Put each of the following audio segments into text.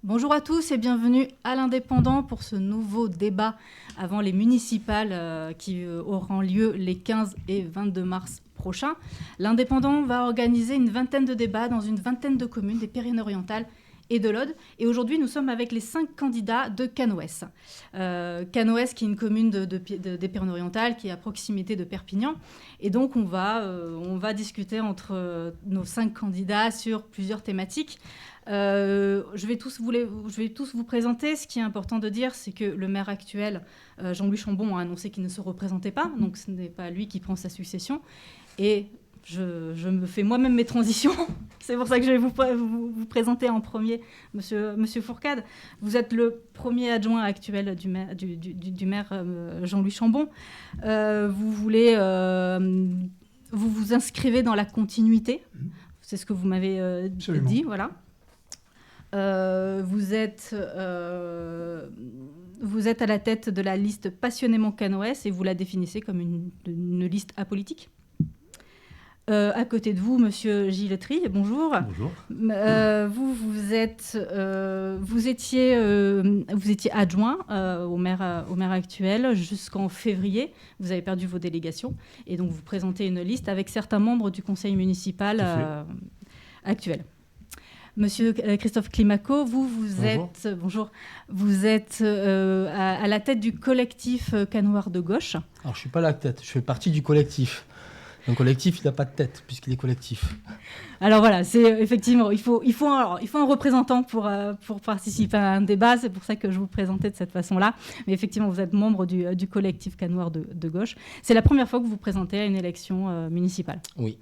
Bonjour à tous et bienvenue à l'Indépendant pour ce nouveau débat avant les municipales qui auront lieu les 15 et 22 mars prochains. L'Indépendant va organiser une vingtaine de débats dans une vingtaine de communes des Pyrénées-Orientales et de l'Aude. Et aujourd'hui, nous sommes avec les 5 candidats de Canoës. Canoës, qui est une commune des Pyrénées-Orientales, qui est à proximité de Perpignan. Et donc, on va discuter entre nos 5 candidats sur plusieurs thématiques. Je vais tous vous présenter. Ce qui est important de dire, c'est que le maire actuel, Jean-Louis Chambon, a annoncé qu'il ne se représentait pas. Donc, ce n'est pas lui qui prend sa succession. Et je me fais moi-même mes transitions. C'est pour ça que je vais vous présenter en premier Monsieur Fourcade. Vous êtes le premier adjoint actuel du maire Jean-Louis Chambon. Vous vous inscrivez dans la continuité. C'est ce que vous m'avez dit. Voilà. Vous êtes à la tête de la liste Passionnément Canoës et vous la définissez comme une liste apolitique. À côté de vous, Monsieur Gilles Trie, bonjour. Bonjour. Vous étiez adjoint au maire actuel jusqu'en février. Vous avez perdu vos délégations et donc vous présentez une liste avec certains membres du conseil municipal actuel. Monsieur Christophe Climaco, vous êtes à la tête du collectif Canoër de gauche. Alors, je ne suis pas à la tête, je fais partie du collectif. Un collectif, il n'a pas de tête, puisqu'il est collectif. Alors voilà, c'est effectivement, il faut un représentant pour participer à un débat. C'est pour ça que je vous présentais de cette façon-là. Mais effectivement, vous êtes membre du collectif Canoër de gauche. C'est la première fois que vous vous présentez à une élection municipale. Oui.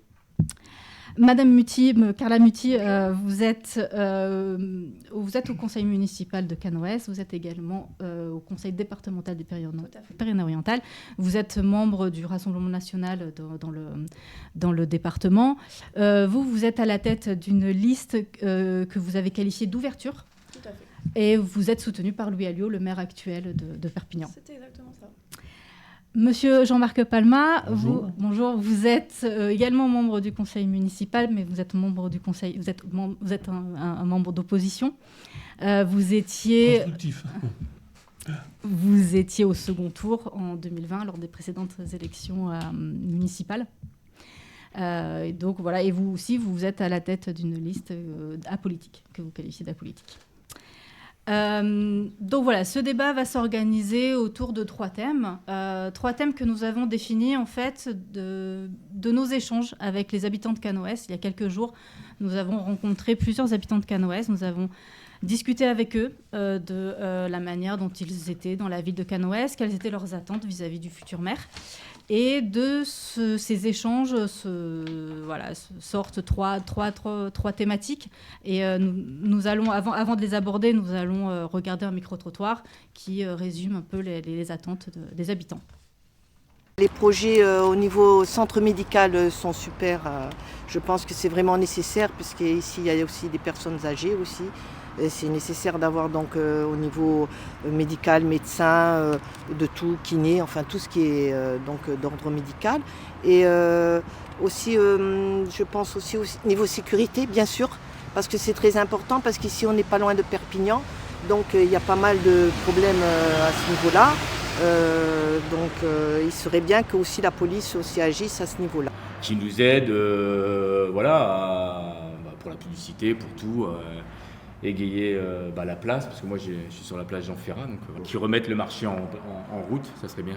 Madame Muti, Carla Muti, vous êtes au conseil municipal de Canoës, vous êtes également au conseil départemental des Pyrénées-Orientales. Vous êtes membre du Rassemblement national dans le département. Vous êtes à la tête d'une liste que vous avez qualifiée d'ouverture. Tout à fait. Et vous êtes soutenu par Louis Alliot, le maire actuel de Perpignan. C'était exactement ça. Monsieur Jean-Marc Palma, bonjour. Vous êtes également membre du conseil municipal, mais vous êtes membre du conseil, vous êtes un membre d'opposition. Vous étiez au second tour en 2020 lors des précédentes élections municipales. Et donc voilà, et vous aussi, vous êtes à la tête d'une liste apolitique que vous qualifiez d'apolitique. Donc voilà, ce débat va s'organiser autour de 3 thèmes. 3 thèmes que nous avons définis en fait de nos échanges avec les habitants de Canoës. Il y a quelques jours, nous avons rencontré plusieurs habitants de Canoës. Nous avons discuté avec eux de la manière dont ils étaient dans la ville de Canoës, quelles étaient leurs attentes vis-à-vis du futur maire. Et de ces échanges sortent trois thématiques. Et nous allons, avant de les aborder, nous allons regarder un micro-trottoir qui résume un peu les attentes des habitants. Les projets au niveau centre médical sont super. Je pense que c'est vraiment nécessaire puisqu'ici il y a aussi des personnes âgées aussi. C'est nécessaire d'avoir donc au niveau médical, médecin, de tout, kiné, enfin tout ce qui est donc d'ordre médical. Et aussi, je pense aussi au niveau sécurité, bien sûr, parce que c'est très important, parce qu'ici on n'est pas loin de Perpignan, donc il y a pas mal de problèmes à ce niveau-là. Il serait bien que aussi la police aussi agisse à ce niveau-là. Qui nous aide, pour la publicité, pour tout. Égayer la place, parce que moi je suis sur la place Jean Ferrat, donc qui remettent le marché en route, ça serait bien.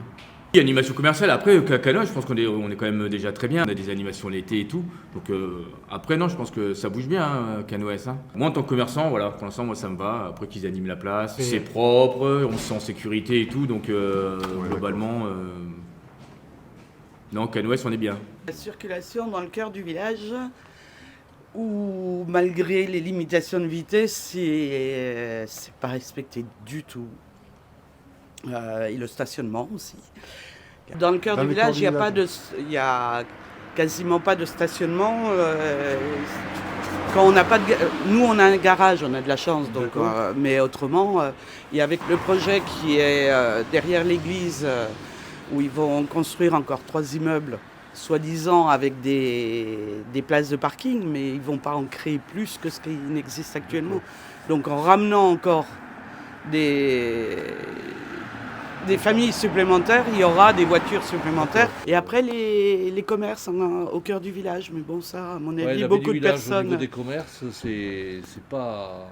Il y a animation commerciale, après Canoës, je pense qu'on est quand même déjà très bien, on a des animations l'été et tout, donc après non, je pense que ça bouge bien Canoës. Moi en tant que commerçant, voilà, pour l'instant moi ça me va, après qu'ils animent la place, c'est propre, on se sent en sécurité et tout, donc globalement, non, Canoës on est bien. La circulation dans le cœur du village, où malgré les limitations de vitesse, c'est pas respecté du tout. Et le stationnement aussi. Dans le cœur du village, il y a quasiment pas de stationnement. Quand on n'a pas nous, on a un garage, on a de la chance, donc. Mais autrement, et avec le projet qui est derrière l'église, où ils vont construire encore 3 immeubles. Soi-disant avec des places de parking, mais ils ne vont pas en créer plus que ce qui n'existe actuellement. Donc en ramenant encore des familles supplémentaires, il y aura des voitures supplémentaires. Et après, les commerces au cœur du village. Mais bon, ça, à mon avis, beaucoup de personnes... Au niveau des commerces, c'est pas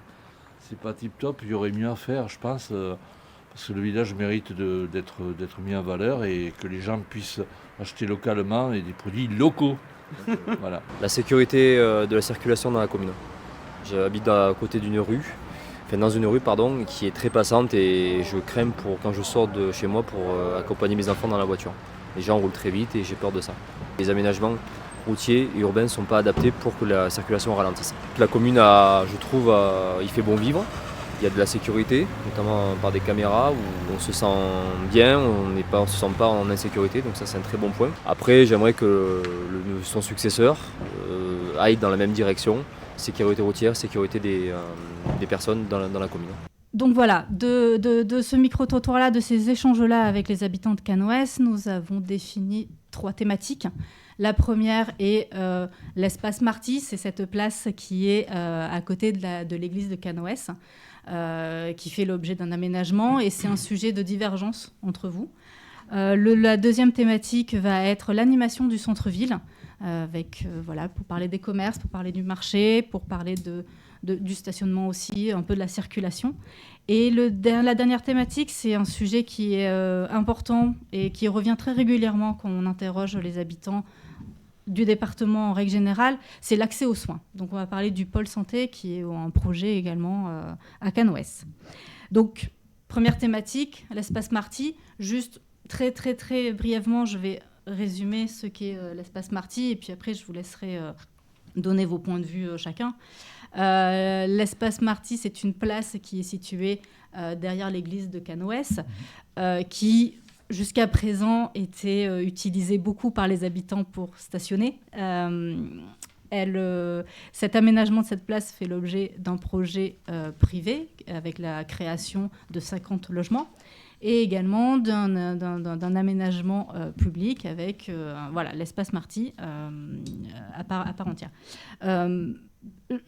tip-top. Il y aurait mieux à faire, je pense, parce que le village mérite d'être mis en valeur et que les gens puissent acheter localement et des produits locaux. Voilà. La sécurité de la circulation dans la commune. J'habite à côté d'une rue. Dans une rue qui est très passante et je crains quand je sors de chez moi pour accompagner mes enfants dans la voiture. Les gens roulent très vite et j'ai peur de ça. Les aménagements routiers et urbains ne sont pas adaptés pour que la circulation ralentisse. La commune, je trouve, il fait bon vivre. Il y a de la sécurité, notamment par des caméras où on se sent bien, on ne se sent pas en insécurité, donc ça c'est un très bon point. Après, j'aimerais que son successeur aille dans la même direction. Sécurité routière, sécurité des personnes dans la commune. Donc voilà, de ce micro-trottoir-là, de ces échanges-là avec les habitants de Cannes-Ouest, nous avons défini 3 thématiques. La première est l'espace Marty, c'est cette place qui est à côté de l'église de Cannes-Ouest, qui fait l'objet d'un aménagement, et c'est un sujet de divergence entre vous. La deuxième thématique va être l'animation du centre-ville, pour parler des commerces, pour parler du marché, pour parler du stationnement aussi, un peu de la circulation. Et la dernière thématique, c'est un sujet qui est important et qui revient très régulièrement quand on interroge les habitants du département en règle générale, c'est l'accès aux soins. Donc on va parler du pôle santé qui est un projet également à Cannes-Ouest. Donc première thématique, l'espace Marty. Juste très très très brièvement, je vais résumer ce qu'est l'espace Marty et puis après je vous laisserai donner vos points de vue chacun. L'espace Marty, c'est une place qui est située derrière l'église de Cannes-Ouest, qui jusqu'à présent était utilisée beaucoup par les habitants pour stationner. Cet aménagement de cette place fait l'objet d'un projet privé avec la création de 50 logements et également d'un aménagement public avec l'espace Marty à part entière.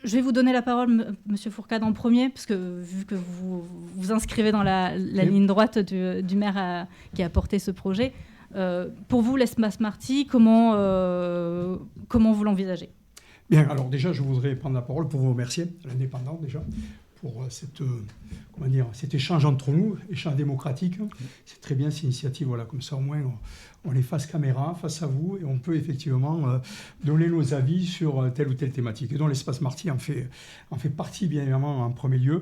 Je vais vous donner la parole, Monsieur Fourcade, en premier, parce que vu que vous vous inscrivez dans la ligne droite du maire qui a porté ce projet, pour vous, l'espace Marty, comment vous l'envisagez ? Bien, alors déjà, je voudrais prendre la parole pour vous remercier, l'Indépendant déjà, pour cet échange entre nous, échange démocratique. C'est très bien, cette initiative, voilà, comme ça au moins on est face caméra, face à vous, et on peut effectivement donner nos avis sur telle ou telle thématique. Et donc l'espace Marty en fait partie, bien évidemment, en premier lieu.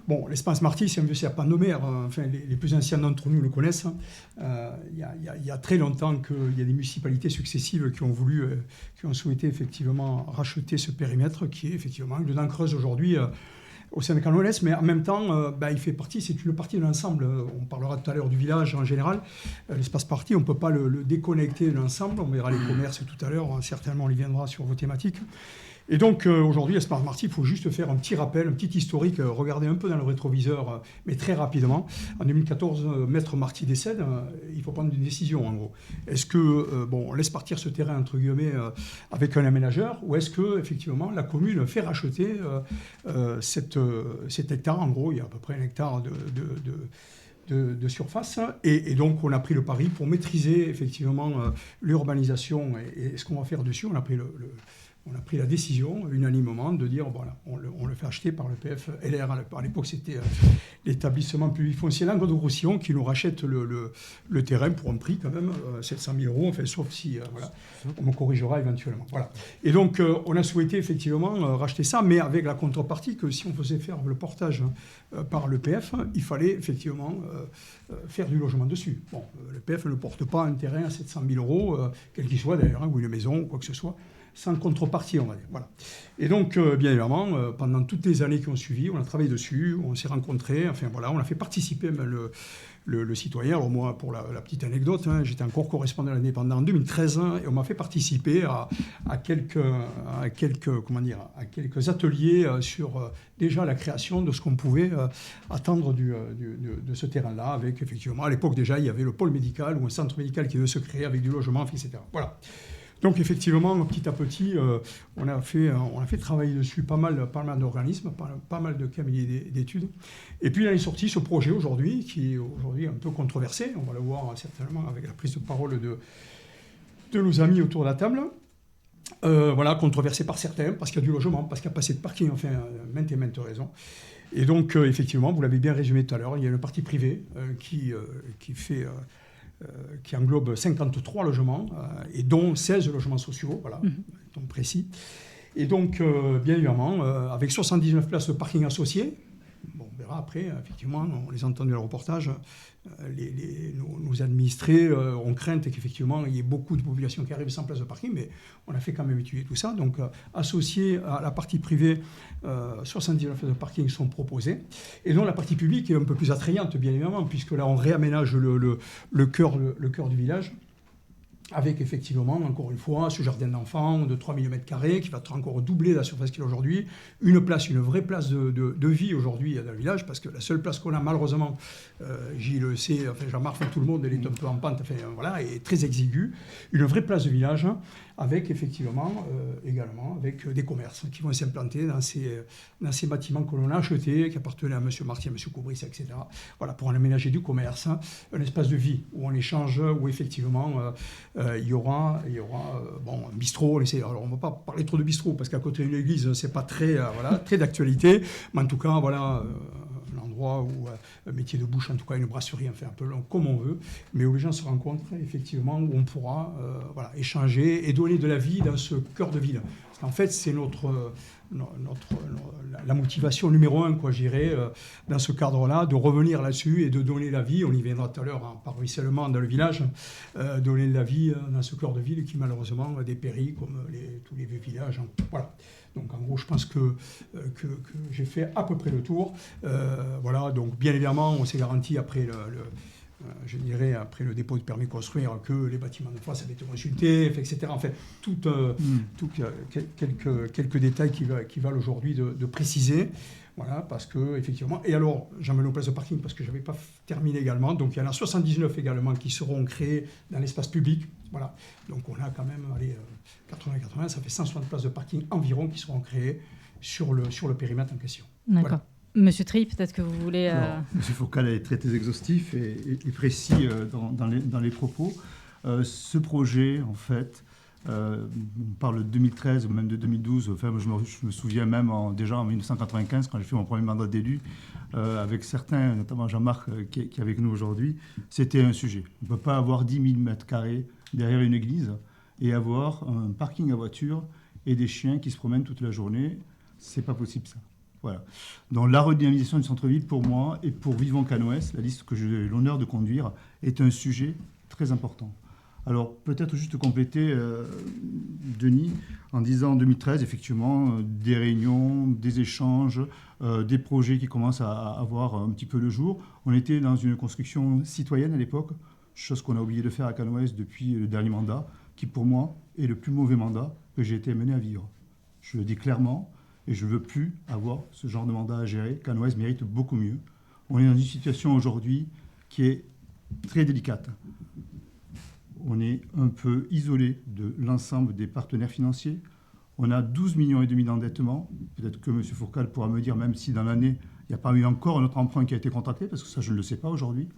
Bon, l'espace Marty, c'est un vieux serpent de mer. Enfin, les plus anciens d'entre nous le connaissent. Il y a très longtemps qu'il y a des municipalités successives qui ont souhaité effectivement racheter ce périmètre, qui est effectivement une dent creuse aujourd'hui au sein de Cannes-Ouest, mais en même temps, c'est une partie de l'ensemble. On parlera tout à l'heure du village en général. L'espace Marty, on ne peut pas le déconnecter de l'ensemble. On verra les commerces tout à l'heure. Certainement, on y viendra sur vos thématiques. Et donc, aujourd'hui, l'espace Marty, il faut juste faire un petit rappel, un petit historique. Regardez un peu dans le rétroviseur, mais très rapidement. En 2014, Maître Marty décède. Il faut prendre une décision, en gros. Est-ce que on laisse partir ce terrain, entre guillemets, avec un aménageur, ou est-ce que, effectivement, la commune fait racheter cet hectare? En gros, il y a à peu près 1 hectare de surface. Et donc, on a pris le pari pour maîtriser, effectivement, l'urbanisation et ce qu'on va faire dessus. On a pris la décision unanimement de dire voilà, on le fait acheter par le PF LR. À l'époque, c'était l'établissement public foncier Languedoc-Roussillon qui nous rachète le terrain pour un prix quand même 700 000 €, enfin, sauf si on me corrigera éventuellement. Voilà. Et donc, on a souhaité effectivement racheter ça, mais avec la contrepartie que si on faisait faire le portage par le PF, il fallait effectivement faire du logement dessus. Bon, le PF ne porte pas un terrain à 700 000 €, quel qu'il soit d'ailleurs, ou une maison, ou quoi que ce soit, sans contrepartie, on va dire. Voilà. Et donc, bien évidemment, pendant toutes les années qui ont suivi, on a travaillé dessus, on s'est rencontrés, enfin voilà, on a fait participer le citoyen. Alors moi, pour la petite anecdote, j'étais encore correspondant à l'Indépendant en 2013, et on m'a fait participer à quelques ateliers sur déjà la création de ce qu'on pouvait attendre de ce terrain-là, avec effectivement, à l'époque déjà, il y avait le pôle médical ou un centre médical qui devait se créer avec du logement, etc. Voilà. Donc effectivement, petit à petit, on a fait travailler dessus pas mal d'organismes, pas mal de cabinets d'études. Et puis il est sorti ce projet aujourd'hui, qui est aujourd'hui un peu controversé. On va le voir certainement avec la prise de parole de nos amis autour de la table. Controversé par certains, parce qu'il y a du logement, parce qu'il n'y a pas assez de parking, enfin, maintes et maintes raisons. Et donc, effectivement, vous l'avez bien résumé tout à l'heure, il y a une partie privée qui englobe 53 logements, et dont 16 logements sociaux, voilà, donc précis. Et donc, bien évidemment, avec 79 places de parking associées, bon, on verra après, effectivement, on les a entendus dans le reportage, nos administrés ont crainte qu'effectivement, il y ait beaucoup de populations qui arrivent sans place de parking, mais on a fait quand même étudier tout ça. Donc, associé à la partie privée, 79 places de parking sont proposées. Et donc, la partie publique est un peu plus attrayante, bien évidemment, puisque là, on réaménage le cœur du village, avec effectivement, encore une fois, ce jardin d'enfants de 3 000 m² qui va encore doubler la surface qu'il a aujourd'hui. Une vraie place de vie aujourd'hui dans le village, parce que la seule place qu'on a, malheureusement, Gilles le sait, enfin Jean-Marc, tout le monde, elle est un peu en pente, enfin voilà, et très exiguë. Une vraie place de village, avec effectivement, également, avec des commerces qui vont s'implanter dans ces bâtiments que l'on a achetés, qui appartenaient à M. Marty, à M. Coubris, etc. Voilà, pour en aménager du commerce, un espace de vie où on échange, où effectivement, il y aura un bistrot. Alors, on ne va pas parler trop de bistrot, parce qu'à côté d'une église, ce n'est pas très d'actualité, mais en tout cas, voilà, un endroit où un métier de bouche, en tout cas une brasserie, enfin un peu long, comme on veut, mais où les gens se rencontrent, effectivement, où on pourra échanger et donner de la vie dans ce cœur de ville. Parce qu'en fait, c'est la motivation numéro 1, quoi, j'irais, dans ce cadre-là, de revenir là-dessus et de donner la vie. On y viendra tout à l'heure, par ruissellement dans le village, donner de la vie dans ce cœur de ville qui, malheureusement, dépérit comme tous les vieux villages. Voilà. Donc, en gros, je pense que j'ai fait à peu près le tour. Voilà. Donc, bien évidemment, on s'est garanti après après le dépôt de permis de construire, que les bâtiments de face avaient été consultés, etc. En fait, quelques détails qui valent aujourd'hui de préciser. Voilà, parce que, effectivement. Et alors, j'en mets nos places de parking parce que je n'avais pas terminé également. Donc, il y en a 79 également qui seront créés dans l'espace public. Voilà. Donc, on a quand même, 80, ça fait 160 places de parking environ qui seront créées sur le périmètre en question. D'accord. Voilà. Monsieur Tri, peut-être que vous voulez... M. Fourcade est très exhaustif et précis dans les propos. Ce projet, en fait, on parle de 2013 ou même de 2012. Enfin, je me souviens même déjà en 1995, quand j'ai fait mon premier mandat d'élu, avec certains, notamment Jean-Marc, qui est avec nous aujourd'hui, c'était un sujet. On ne peut pas avoir 10 000 m² derrière une église et avoir un parking à voiture et des chiens qui se promènent toute la journée. C'est pas possible, ça. Voilà. Donc la redynamisation du centre-ville, pour moi, et pour Vivons Canoës, la liste que j'ai l'honneur de conduire, est un sujet très important. Alors peut-être juste compléter, Denis, en disant en 2013, effectivement, des réunions, des échanges, des projets qui commencent à avoir un petit peu le jour. On était dans une construction citoyenne à l'époque, chose qu'on a oublié de faire à Canoës depuis le dernier mandat, qui pour moi est le plus mauvais mandat que j'ai été mené à vivre. Je le dis clairement. Et je ne veux plus avoir ce genre de mandat à gérer. Canoës mérite beaucoup mieux. On est dans une situation aujourd'hui qui est très délicate. On est un peu isolé de l'ensemble des partenaires financiers. On a 12,5 millions d'endettement. Peut-être que M. Fourcade pourra me dire, même si dans l'année, il n'y a pas eu encore notre emprunt qui a été contracté, parce que ça, je ne le sais pas aujourd'hui.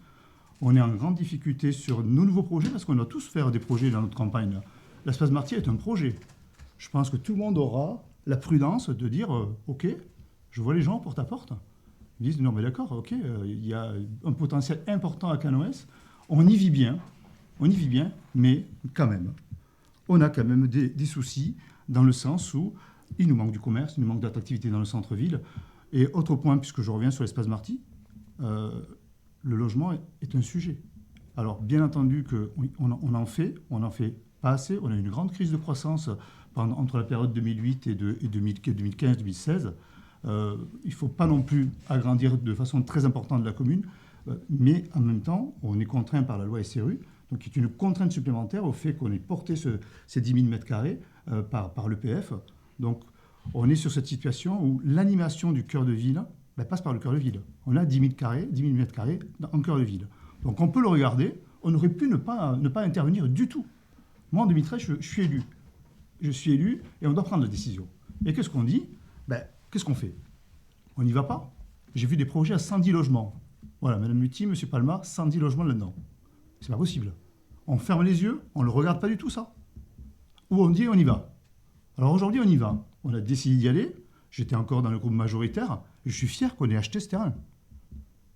On est en grande difficulté sur nos nouveaux projets, parce qu'on doit tous faire des projets dans notre campagne. L'Espace Marty est un projet. Je pense que tout le monde aura la prudence de dire ok, je vois les gens porte à porte. Ils disent non mais d'accord, ok, il y a un potentiel important à Canoës, on y vit bien, mais quand même, on a quand même des soucis dans le sens où il nous manque du commerce, il nous manque d'attractivité dans le centre-ville. Et autre point, puisque je reviens sur l'Espace Marty, le logement est un sujet. Alors bien entendu qu'on en fait pas assez, on a une grande crise de croissance entre la période 2008 et 2015-2016. Il ne faut pas non plus agrandir de façon très importante la commune, mais en même temps, on est contraint par la loi SRU, donc qui est une contrainte supplémentaire au fait qu'on ait porté ces 10 000 m² par l'EPF. Donc on est sur cette situation où l'animation du cœur de ville passe par le cœur de ville. On a 10 000 m² en cœur de ville. Donc on peut le regarder, on aurait pu ne pas intervenir du tout. Moi, en 2013, je suis élu. Je suis élu et on doit prendre la décision. Et qu'est-ce qu'on dit? Qu'est-ce qu'on fait? On n'y va pas. J'ai vu des projets à 110 logements. Voilà, Madame Muti, Monsieur Palma, 110 logements là-dedans. C'est pas possible. On ferme les yeux, on ne le regarde pas du tout, ça. Ou on dit on y va. Alors aujourd'hui, on y va. On a décidé d'y aller. J'étais encore dans le groupe majoritaire. Et je suis fier qu'on ait acheté ce terrain.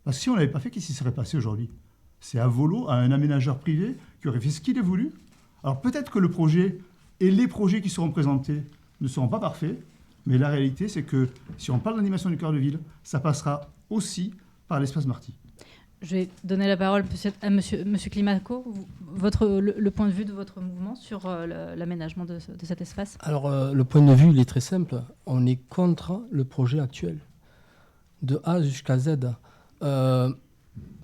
Parce que si on ne l'avait pas fait, qu'est-ce qui serait passé aujourd'hui? C'est à volo, à un aménageur privé qui aurait fait ce qu'il a voulu. Alors peut-être que le projet et les projets qui seront présentés ne seront pas parfaits, mais la réalité, c'est que si on parle d'animation du cœur de ville, ça passera aussi par l'espace Marty. Je vais donner la parole à Monsieur Climaco. Le point de vue de votre mouvement sur l'aménagement de cet espace. Alors, le point de vue, il est très simple. On est contre le projet actuel, de A jusqu'à Z.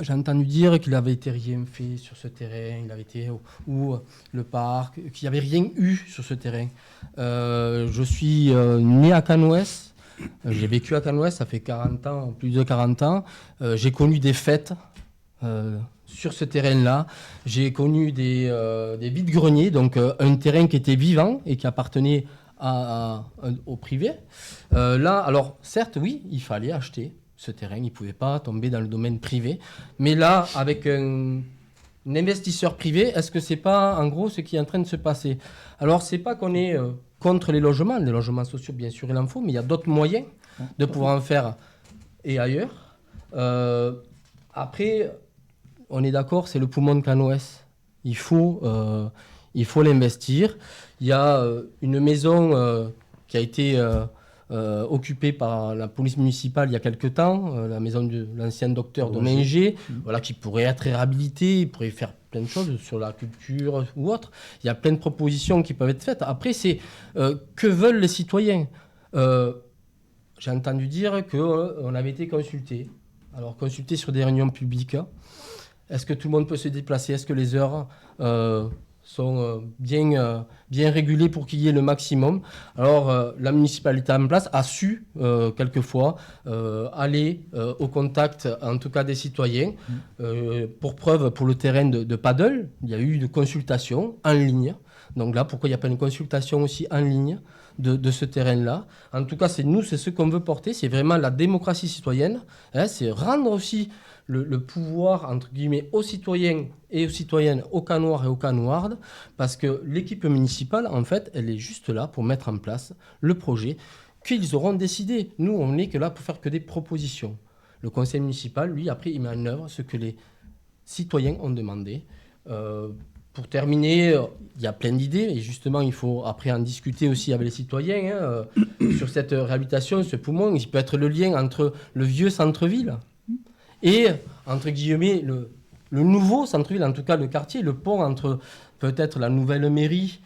J'ai entendu dire qu'il n'avait été rien fait sur ce terrain, il avait été ou le parc, qu'il n'y avait rien eu sur ce terrain. Je suis né à Cannes-Ouest, j'ai vécu à Cannes-Ouest, ça fait 40 ans, plus de 40 ans. J'ai connu des fêtes sur ce terrain-là. J'ai connu des vides-greniers, donc un terrain qui était vivant et qui appartenait au privé. Là, alors certes, oui, il fallait acheter ce terrain, il ne pouvait pas tomber dans le domaine privé. Mais là, avec un investisseur privé, est-ce que ce n'est pas en gros ce qui est en train de se passer? Alors, ce n'est pas qu'on est contre les logements sociaux, bien sûr, il en faut, mais il y a d'autres moyens de pouvoir en faire et ailleurs. Après, on est d'accord, c'est le poumon de Cannes-Ouest. Il faut l'investir. Il y a une maison qui a été occupée par la police municipale il y a quelque temps, la maison de l'ancien docteur Dominger, voilà, qui pourrait être réhabilitée, il pourrait faire plein de choses sur la culture ou autre. Il y a plein de propositions qui peuvent être faites. Après, c'est que veulent les citoyens? J'ai entendu dire qu'on avait été consulté. Alors, consulté sur des réunions publiques. Est-ce que tout le monde peut se déplacer? Est-ce que les heures sont bien régulées pour qu'il y ait le maximum? Alors, la municipalité en place a su, quelquefois, aller au contact, en tout cas des citoyens. Pour preuve, pour le terrain de paddle, il y a eu une consultation en ligne. Donc là, pourquoi il n'y a pas une consultation aussi en ligne de ce terrain-là? En tout cas, c'est ce qu'on veut porter, c'est vraiment la démocratie citoyenne. C'est rendre aussi le pouvoir, entre guillemets, aux citoyens et aux citoyennes, aux Cannoirs et aux Cannoirdes, parce que l'équipe municipale, en fait, elle est juste là pour mettre en place le projet qu'ils auront décidé. Nous, on n'est que là pour faire que des propositions. Le conseil municipal, lui, après, il met en œuvre ce que les citoyens ont demandé. Pour terminer, il y a plein d'idées, et justement, il faut après en discuter aussi avec les citoyens sur cette réhabilitation, ce poumon. Il peut être le lien entre le vieux centre-ville et, entre guillemets, le nouveau centre-ville, en tout cas le quartier, le pont entre peut-être la nouvelle mairie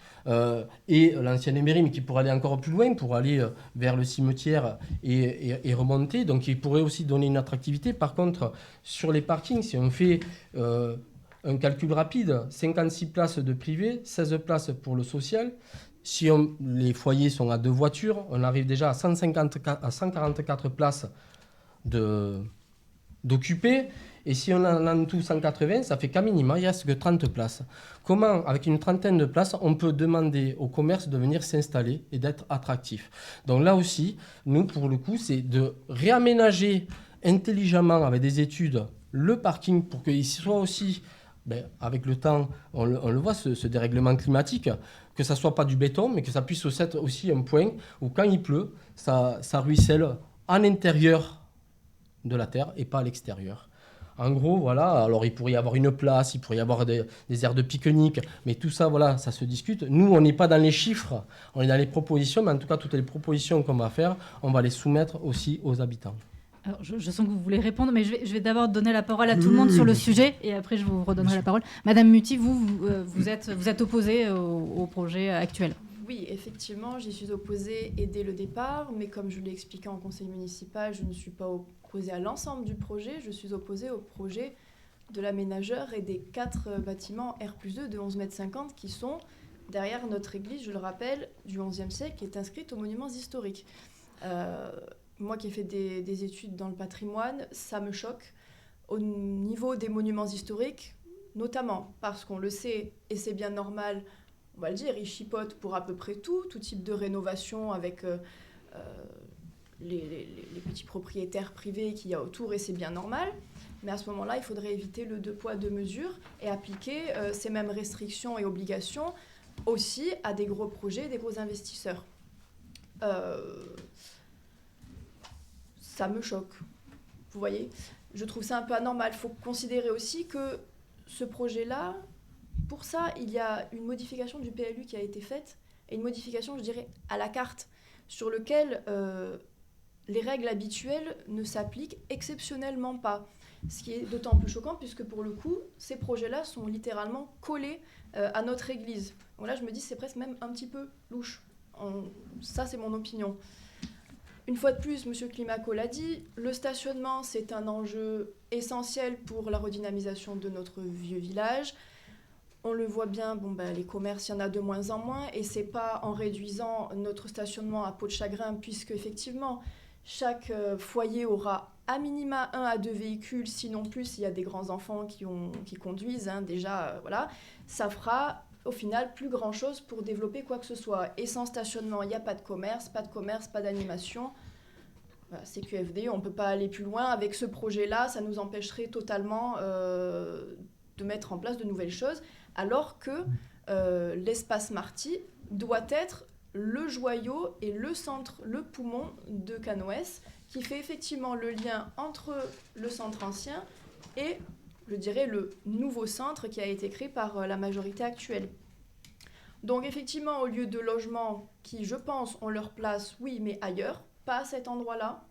et l'ancienne mairie, mais qui pourrait aller encore plus loin, pour aller vers le cimetière et remonter. Donc il pourrait aussi donner une attractivité. Par contre, sur les parkings, si on fait un calcul rapide, 56 places de privé, 16 places pour le social. Si les foyers sont à 2 voitures, on arrive déjà à 144 places d'occupés. Et si on en a en tout 180, ça fait qu'à minima, il reste que 30 places. Comment, avec une trentaine de places, on peut demander au commerce de venir s'installer et d'être attractif? Donc là aussi, nous, pour le coup, c'est de réaménager intelligemment, avec des études, le parking pour qu'il soit aussi... avec le temps, on le voit, ce dérèglement climatique, que ça ne soit pas du béton, mais que ça puisse être aussi un point où quand il pleut, ça ruisselle à l'intérieur de la terre et pas à l'extérieur. En gros, voilà, alors il pourrait y avoir une place, il pourrait y avoir des aires de pique-nique, mais tout ça, voilà, ça se discute. Nous, on n'est pas dans les chiffres, on est dans les propositions, mais en tout cas, toutes les propositions qu'on va faire, on va les soumettre aussi aux habitants. Alors, je sens que vous voulez répondre, mais je vais d'abord donner la parole à tout le monde sur le sujet, et après je vous redonnerai la parole. Madame Muti, vous êtes opposée au projet actuel. Oui, effectivement, j'y suis opposée et dès le départ, mais comme je l'ai expliqué en conseil municipal, je ne suis pas opposée à l'ensemble du projet, je suis opposée au projet de l'aménageur et des 4 bâtiments R+2 de 11,50 m qui sont derrière notre église, je le rappelle, du XIe siècle, qui est inscrite aux monuments historiques. Moi qui ai fait des études dans le patrimoine, ça me choque au niveau des monuments historiques, notamment parce qu'on le sait, et c'est bien normal, on va le dire, ils chipotent pour à peu près tout type de rénovation avec les petits propriétaires privés qu'il y a autour, et c'est bien normal. Mais à ce moment-là, il faudrait éviter le 2 poids 2 mesures et appliquer ces mêmes restrictions et obligations aussi à des gros projets, des gros investisseurs. Ça me choque, vous voyez. Je trouve ça un peu anormal. Il faut considérer aussi que ce projet-là, pour ça, il y a une modification du PLU qui a été faite, et une modification, je dirais, à la carte, sur lequel les règles habituelles ne s'appliquent exceptionnellement pas. Ce qui est d'autant plus choquant, puisque pour le coup, ces projets-là sont littéralement collés à notre église. Donc là, je me dis, c'est presque même un petit peu louche. Ça, c'est mon opinion. Une fois de plus, M. Climaco l'a dit, le stationnement, c'est un enjeu essentiel pour la redynamisation de notre vieux village. On le voit bien, les commerces, il y en a de moins en moins, et c'est pas en réduisant notre stationnement à peau de chagrin, puisque effectivement, chaque foyer aura à minima 1 à 2 véhicules, sinon plus, il y a des grands enfants qui conduisent, déjà, voilà. Ça fera au final plus grand-chose pour développer quoi que ce soit. Et sans stationnement, il n'y a pas de commerce, pas d'animation. Voilà, c'est QFD, on ne peut pas aller plus loin. Avec ce projet-là, ça nous empêcherait totalement de mettre en place de nouvelles choses, alors que l'espace Marty doit être le joyau et le centre, le poumon de Canoës, qui fait effectivement le lien entre le centre ancien et, je dirais, le nouveau centre qui a été créé par la majorité actuelle. Donc effectivement, au lieu de logements qui, je pense, ont leur place, oui, mais ailleurs, pas à cet endroit-là.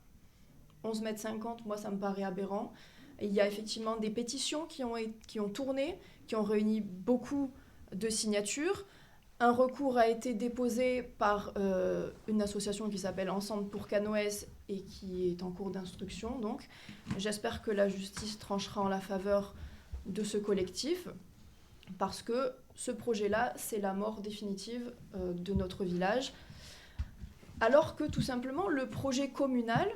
11,50 m, moi, ça me paraît aberrant. Et il y a effectivement des pétitions qui ont tourné, qui ont réuni beaucoup de signatures. Un recours a été déposé par une association qui s'appelle Ensemble pour Canoës et qui est en cours d'instruction. Donc, j'espère que la justice tranchera en la faveur de ce collectif, parce que ce projet-là, c'est la mort définitive de notre village. Alors que tout simplement, le projet communal,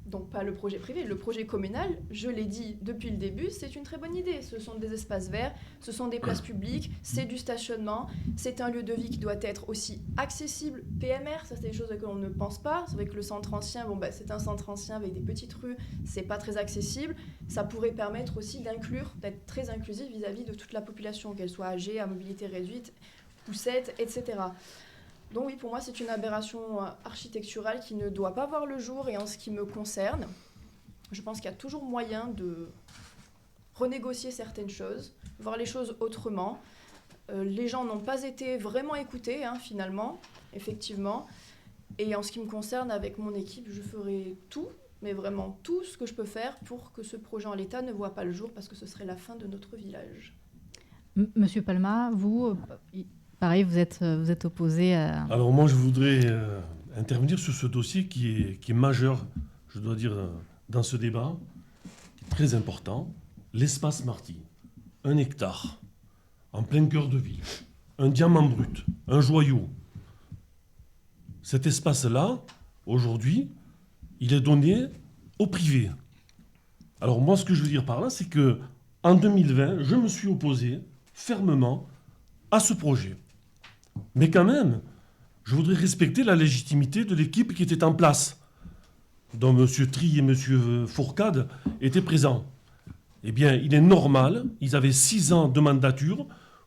donc pas le projet privé, le projet communal, je l'ai dit depuis le début, c'est une très bonne idée. Ce sont des espaces verts, ce sont des places publiques, c'est du stationnement, c'est un lieu de vie qui doit être aussi accessible. PMR, ça c'est des choses auxquelles on ne pense pas. C'est vrai que le centre ancien, c'est un centre ancien avec des petites rues, c'est pas très accessible. Ça pourrait permettre aussi d'inclure, d'être très inclusif vis-à-vis de toute la population, qu'elle soit âgée, à mobilité réduite, poussette, etc. Donc oui, pour moi, c'est une aberration architecturale qui ne doit pas voir le jour. Et en ce qui me concerne, je pense qu'il y a toujours moyen de renégocier certaines choses, voir les choses autrement. Les gens n'ont pas été vraiment écoutés, finalement, effectivement. Et en ce qui me concerne, avec mon équipe, je ferai tout, mais vraiment tout ce que je peux faire pour que ce projet en l'état ne voit pas le jour, parce que ce serait la fin de notre village. Monsieur Palma, vous... Pareil, vous êtes opposé à... Alors moi, je voudrais intervenir sur ce dossier qui est majeur, je dois dire, dans ce débat, qui est très important. L'espace Marty, 1 hectare, en plein cœur de ville, un diamant brut, un joyau. Cet espace-là, aujourd'hui, il est donné au privé. Alors moi, ce que je veux dire par là, c'est que en 2020, je me suis opposé fermement à ce projet. Mais quand même, je voudrais respecter la légitimité de l'équipe qui était en place, dont M. Tri et M. Fourcade étaient présents. Eh bien, il est normal, ils avaient 6 ans de mandature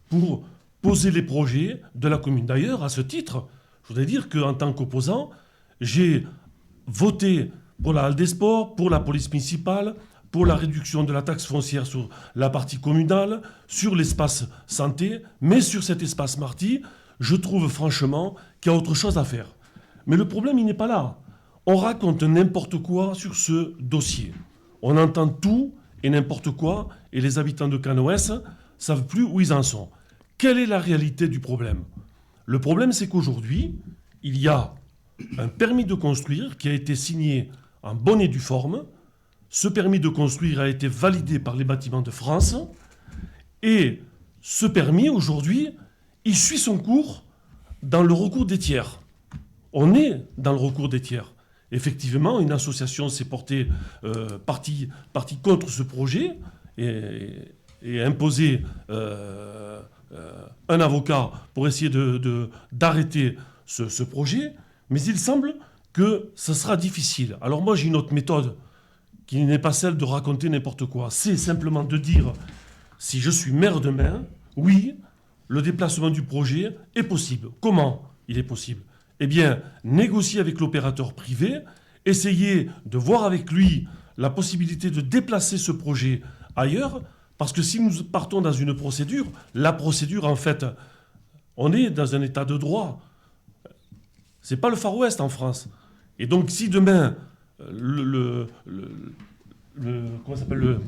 pour poser les projets de la commune. D'ailleurs, à ce titre, je voudrais dire qu'en tant qu'opposant, j'ai voté pour la halle des sports, pour la police municipale, pour la réduction de la taxe foncière sur la partie communale, sur l'espace santé, mais sur cet espace Marty, je trouve franchement qu'il y a autre chose à faire. Mais le problème, il n'est pas là. On raconte n'importe quoi sur ce dossier. On entend tout et n'importe quoi, et les habitants de Canoës ne savent plus où ils en sont. Quelle est la réalité du problème ? Le problème, c'est qu'aujourd'hui, il y a un permis de construire qui a été signé en bonne et due forme. Ce permis de construire a été validé par les Bâtiments de France. Et ce permis, aujourd'hui, il suit son cours dans le recours des tiers. On est dans le recours des tiers. Effectivement, une association s'est portée partie contre ce projet et imposé un avocat pour essayer d'arrêter ce projet, mais il semble que ce sera difficile. Alors moi, j'ai une autre méthode qui n'est pas celle de raconter n'importe quoi. C'est simplement de dire, si je suis maire demain, oui, le déplacement du projet est possible. Comment il est possible? Eh bien, négocier avec l'opérateur privé, essayer de voir avec lui la possibilité de déplacer ce projet ailleurs, parce que si nous partons dans une procédure, la procédure, en fait, on est dans un état de droit. C'est pas le Far West en France. Et donc, si demain, comment ça s'appelle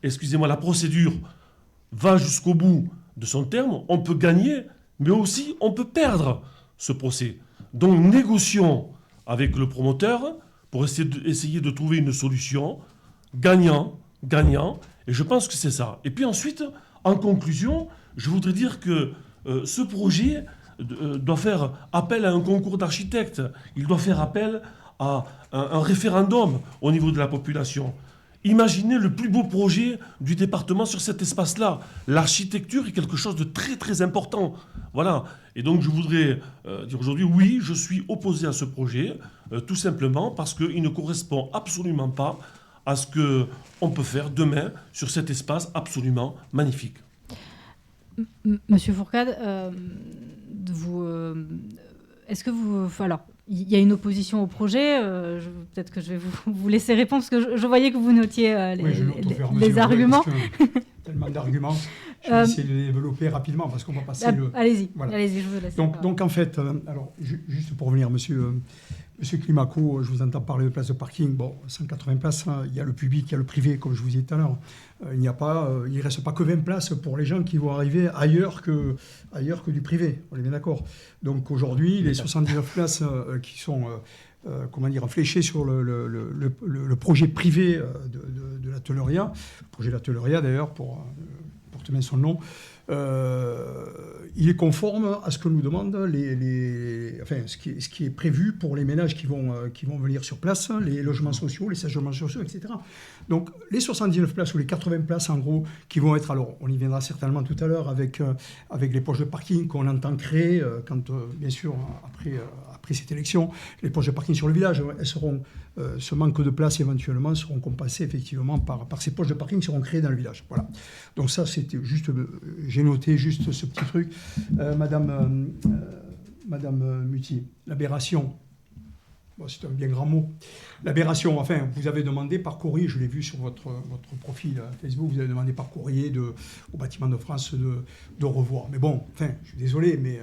excusez-moi, la procédure va jusqu'au bout de son terme, on peut gagner, mais aussi on peut perdre ce procès. Donc négocions avec le promoteur pour essayer de trouver une solution gagnant, et je pense que c'est ça. Et puis ensuite, en conclusion, je voudrais dire que ce projet doit faire appel à un concours d'architectes, il doit faire appel à un référendum au niveau de la population. Imaginez le plus beau projet du département sur cet espace-là. L'architecture est quelque chose de très très important. Voilà. Et donc je voudrais dire aujourd'hui, oui, je suis opposé à ce projet, tout simplement parce qu'il ne correspond absolument pas à ce qu'on peut faire demain sur cet espace absolument magnifique. Monsieur Fourcade, est-ce que vous... Alors, il y a une opposition au projet. Peut-être que je vais vous laisser répondre, parce que je voyais que vous notiez les arguments. Tellement d'arguments. Je vais essayer de les développer rapidement, parce qu'on va passer... Allez-y, voilà. Allez-y, je vous laisse. Donc en fait, alors, juste pour revenir, monsieur Climaco, je vous entends parler de places de parking. Bon, 180 places, hein, il y a le public, il y a le privé, comme je vous disais tout à l'heure. Il ne reste pas que 20 places pour les gens qui vont arriver ailleurs que du privé. On est bien d'accord. Donc aujourd'hui, les 79 places qui sont fléchées sur le projet privé de l'Ateliria, le projet de l'Ateliria d'ailleurs, pour te mettre son nom, il est conforme à ce que nous demandent ce qui est prévu pour les ménages qui vont venir sur place, les logements sociaux, les stages logements sociaux, etc. Donc les 79 places ou les 80 places en gros qui vont être, alors on y viendra certainement tout à l'heure avec les poches de parking qu'on entend créer quand bien sûr après cette élection, les poches de parking sur le village, elles seront ce manque de place éventuellement seront compensés effectivement par ces poches de parking qui seront créées dans le village. Voilà. Donc ça c'était juste, j'ai noté juste ce petit truc. Madame Muti, l'aberration. Bon, c'est un bien grand mot. L'aberration, enfin, vous avez demandé par courrier, je l'ai vu sur votre profil Facebook, vous avez demandé par courrier au bâtiment de France de revoir. Mais bon, enfin, je suis désolé, mais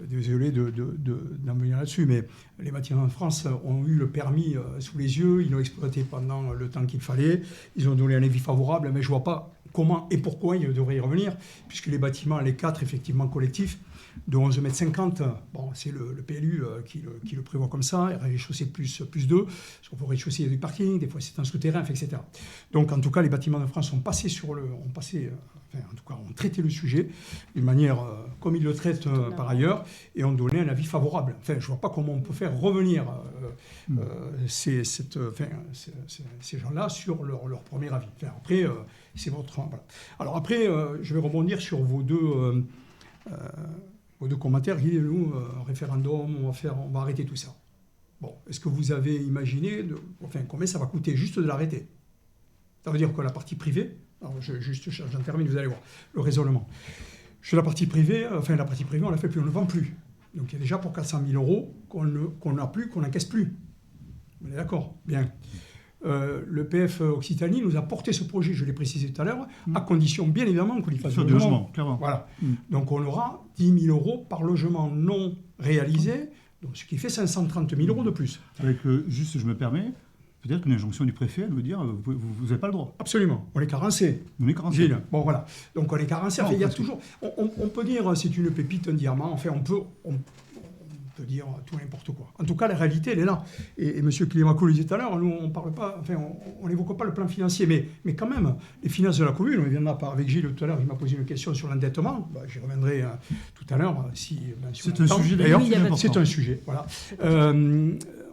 d'en venir là-dessus, mais les bâtiments de France ont eu le permis sous les yeux, ils l'ont exploité pendant le temps qu'il fallait, ils ont donné un avis favorable, mais je ne vois pas comment et pourquoi ils devraient y revenir, puisque les bâtiments, les 4 effectivement collectifs, de 11,50 m, bon, c'est le PLU qui le prévoit comme ça, rez-de-chaussée plus 2, parce qu'au rez-de-chaussée il y a du parking, des fois c'est un souterrain, etc. Donc en tout cas, les bâtiments de France ont traité le sujet d'une manière comme ils le traitent par ailleurs, et ont donné un avis favorable. Enfin, je ne vois pas comment on peut faire revenir ces gens-là sur leur premier avis. Enfin, après, c'est votre... Voilà. Alors après, je vais rebondir sur vos deux commentaires. Nous, référendum, on va arrêter tout ça. Bon, est-ce que vous avez imaginé combien ça va coûter juste de l'arrêter? Ça veut dire que la partie privée, alors j'en termine, vous allez voir le raisonnement. Sur la partie privée, on la fait plus, on ne vend plus. Donc il y a déjà pour 400 000 euros qu'on n'a plus, qu'on n'encaisse plus. On est d'accord? Bien. Le PF Occitanie nous a porté ce projet, je l'ai précisé tout à l'heure, à condition bien évidemment qu'on y fasse du logement. Clairement. Voilà. Donc on aura 10 000 euros par logement non réalisé, donc ce qui fait 530 000 euros de plus. Avec juste, je me permets, peut-être qu'une injonction du préfet, elle veut dire vous n'avez pas le droit. Absolument. On est carencé. On est carencé. Gilles. Bon voilà. Donc on est carencé. Enfin, il y a toujours. On peut dire c'est une pépite, un diamant. Enfin on peut dire tout n'importe quoi. En tout cas, la réalité, elle est là. Et M. Climaco le disait tout à l'heure, nous, on parle pas, enfin, on n'évoque pas le plan financier, mais quand même, les finances de la commune, on viendra avec Gilles tout à l'heure, il m'a posé une question sur l'endettement, j'y reviendrai tout à l'heure. C'est un sujet d'ailleurs. Oui, c'est un sujet, voilà.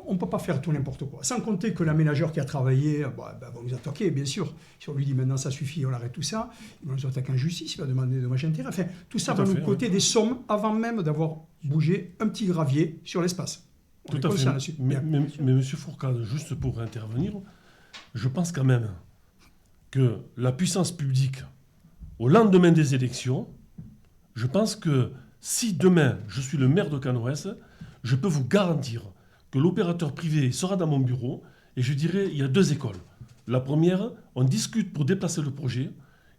on ne peut pas faire tout n'importe quoi. Sans compter que l'aménageur qui a travaillé va nous attaquer, bien sûr. Si on lui dit maintenant ça suffit, on arrête tout ça, il va nous attaquer en justice, il va demander des dommages intérêts. Enfin, tout ça va nous coûter des sommes avant même d'avoir bougé un petit gravier sur l'espace. Tout à fait. Mais M. Fourcade, juste pour intervenir, je pense quand même que la puissance publique, au lendemain des élections, je pense que si demain je suis le maire de Cannes-Ouest, je peux vous garantir que l'opérateur privé sera dans mon bureau et je dirais il y a 2 écoles. La première, on discute pour déplacer le projet,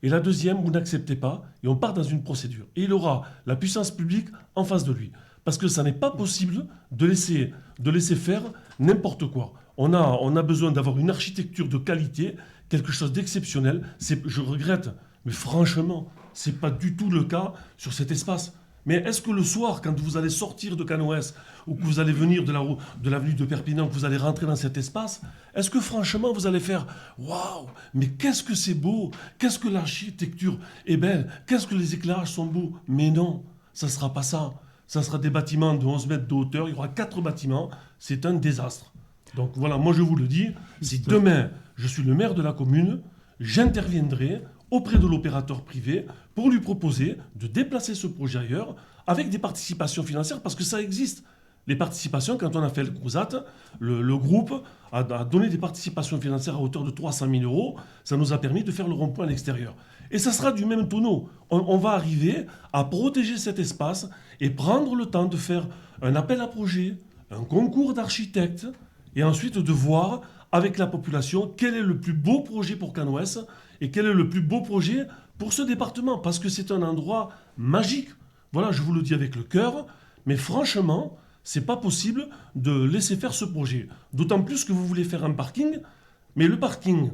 et la deuxième, vous n'acceptez pas et on part dans une procédure. Et il aura la puissance publique en face de lui. Parce que ça n'est pas possible de laisser faire n'importe quoi. On a besoin d'avoir une architecture de qualité, quelque chose d'exceptionnel. Je regrette, mais franchement, ce n'est pas du tout le cas sur cet espace. Mais est-ce que le soir, quand vous allez sortir de Cannes-Ouest ou que vous allez venir de l'avenue de Perpignan, que vous allez rentrer dans cet espace, est-ce que franchement vous allez faire « Waouh, mais qu'est-ce que c'est beau, qu'est-ce que l'architecture est belle, qu'est-ce que les éclairages sont beaux ?» Mais non, ça ne sera pas ça. Ça sera des bâtiments de 11 mètres de hauteur, il y aura 4 bâtiments, c'est un désastre. Donc voilà, moi je vous le dis, si demain je suis le maire de la commune, j'interviendrai auprès de l'opérateur privé pour lui proposer de déplacer ce projet ailleurs avec des participations financières, parce que ça existe. Les participations, quand on a fait le CROUSAT, le groupe a donné des participations financières à hauteur de 300 000 €. Ça nous a permis de faire le rond-point à l'extérieur. Et ça sera du même tonneau. On va arriver à protéger cet espace et prendre le temps de faire un appel à projet, un concours d'architectes, et ensuite de voir avec la population quel est le plus beau projet pour Cannes-Ouest et quel est le plus beau projet pour ce département, parce que c'est un endroit magique. Voilà, je vous le dis avec le cœur, mais franchement, c'est pas possible de laisser faire ce projet. D'autant plus que vous voulez faire un parking, mais le parking,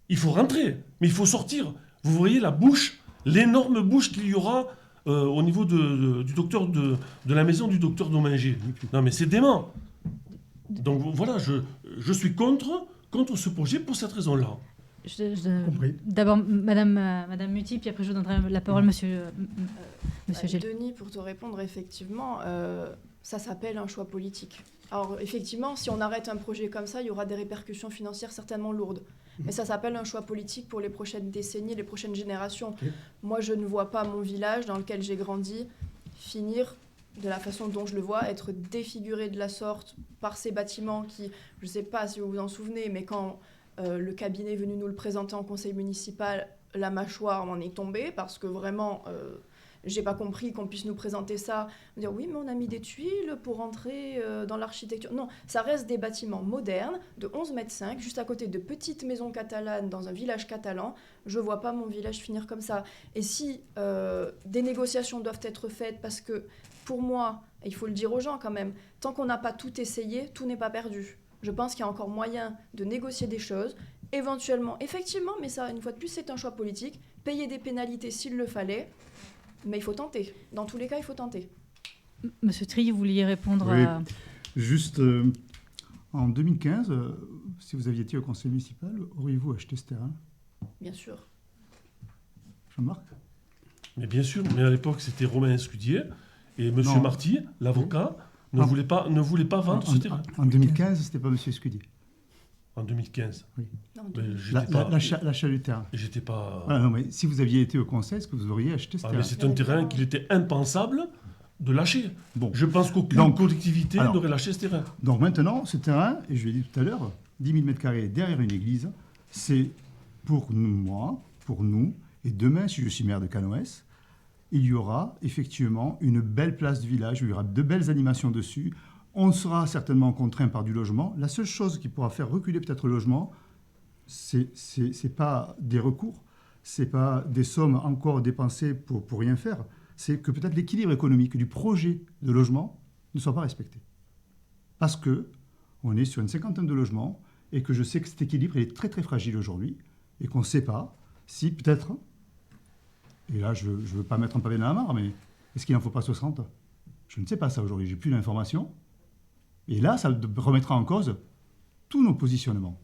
il faut rentrer, mais il faut sortir. Vous voyez la bouche, l'énorme bouche qu'il y aura au niveau du docteur de la maison du docteur Dominger. Non mais c'est dément. Donc voilà, je suis contre ce projet pour cette raison-là. D'abord, Madame Muti, puis après je vous donnerai la parole, Monsieur Gilles. Denis, pour te répondre, effectivement, ça s'appelle un choix politique. Alors effectivement, si on arrête un projet comme ça, il y aura des répercussions financières certainement lourdes. Mais ça s'appelle un choix politique pour les prochaines décennies, les prochaines générations. Okay. Moi, je ne vois pas mon village dans lequel j'ai grandi finir de la façon dont je le vois, être défiguré de la sorte par ces bâtiments qui, je ne sais pas si vous vous en souvenez, mais quand le cabinet est venu nous le présenter en conseil municipal, la mâchoire m'en est tombée parce que vraiment, j'ai pas compris qu'on puisse nous présenter ça, me dire oui mais on a mis des tuiles pour entrer dans l'architecture. Non, ça reste des bâtiments modernes de 11,5 mètres, juste à côté de petites maisons catalanes dans un village catalan. Je vois pas mon village finir comme ça. Et si des négociations doivent être faites, parce que pour moi, et il faut le dire aux gens quand même, tant qu'on n'a pas tout essayé, tout n'est pas perdu. Je pense qu'il y a encore moyen de négocier des choses, éventuellement, effectivement, mais ça, une fois de plus, c'est un choix politique, payer des pénalités s'il le fallait, mais il faut tenter. Dans tous les cas, il faut tenter. Monsieur Trier, vous vouliez répondre oui. à... Juste, en 2015, si vous aviez été au conseil municipal, auriez-vous acheté ce terrain ? Bien sûr. Jean-Marc ? Mais bien sûr, mais à l'époque, c'était Romain Escudier, et M. Marty, l'avocat, ne voulait pas vendre ce terrain. En 2015, c'était pas M. Escudier. En 2015. Oui. Non, L'achat du terrain. J'étais pas. Voilà, non, mais si vous aviez été au conseil, est-ce que vous auriez acheté ce terrain ? Mais c'est un terrain qu'il était impensable de lâcher. Bon. Je pense qu'aucune collectivité n'aurait lâché ce terrain. Donc maintenant, ce terrain, et je l'ai dit tout à l'heure, 10 000 m² derrière une église, c'est pour moi, pour nous, et demain, si je suis maire de Cannes-Ouest, il y aura effectivement une belle place de village, il y aura de belles animations dessus. On sera certainement contraint par du logement. La seule chose qui pourra faire reculer peut-être le logement, c'est pas des recours, c'est pas des sommes encore dépensées pour rien faire. C'est que peut-être l'équilibre économique du projet de logement ne soit pas respecté. Parce qu'on est sur une cinquantaine de logements et que je sais que cet équilibre est très très fragile aujourd'hui et qu'on ne sait pas si peut-être, et là je ne veux pas mettre un pavé dans la mare, mais est-ce qu'il n'en faut pas 60 ? Je ne sais pas ça aujourd'hui, j'ai plus d'informations. Et là, ça remettra en cause tous nos positionnements.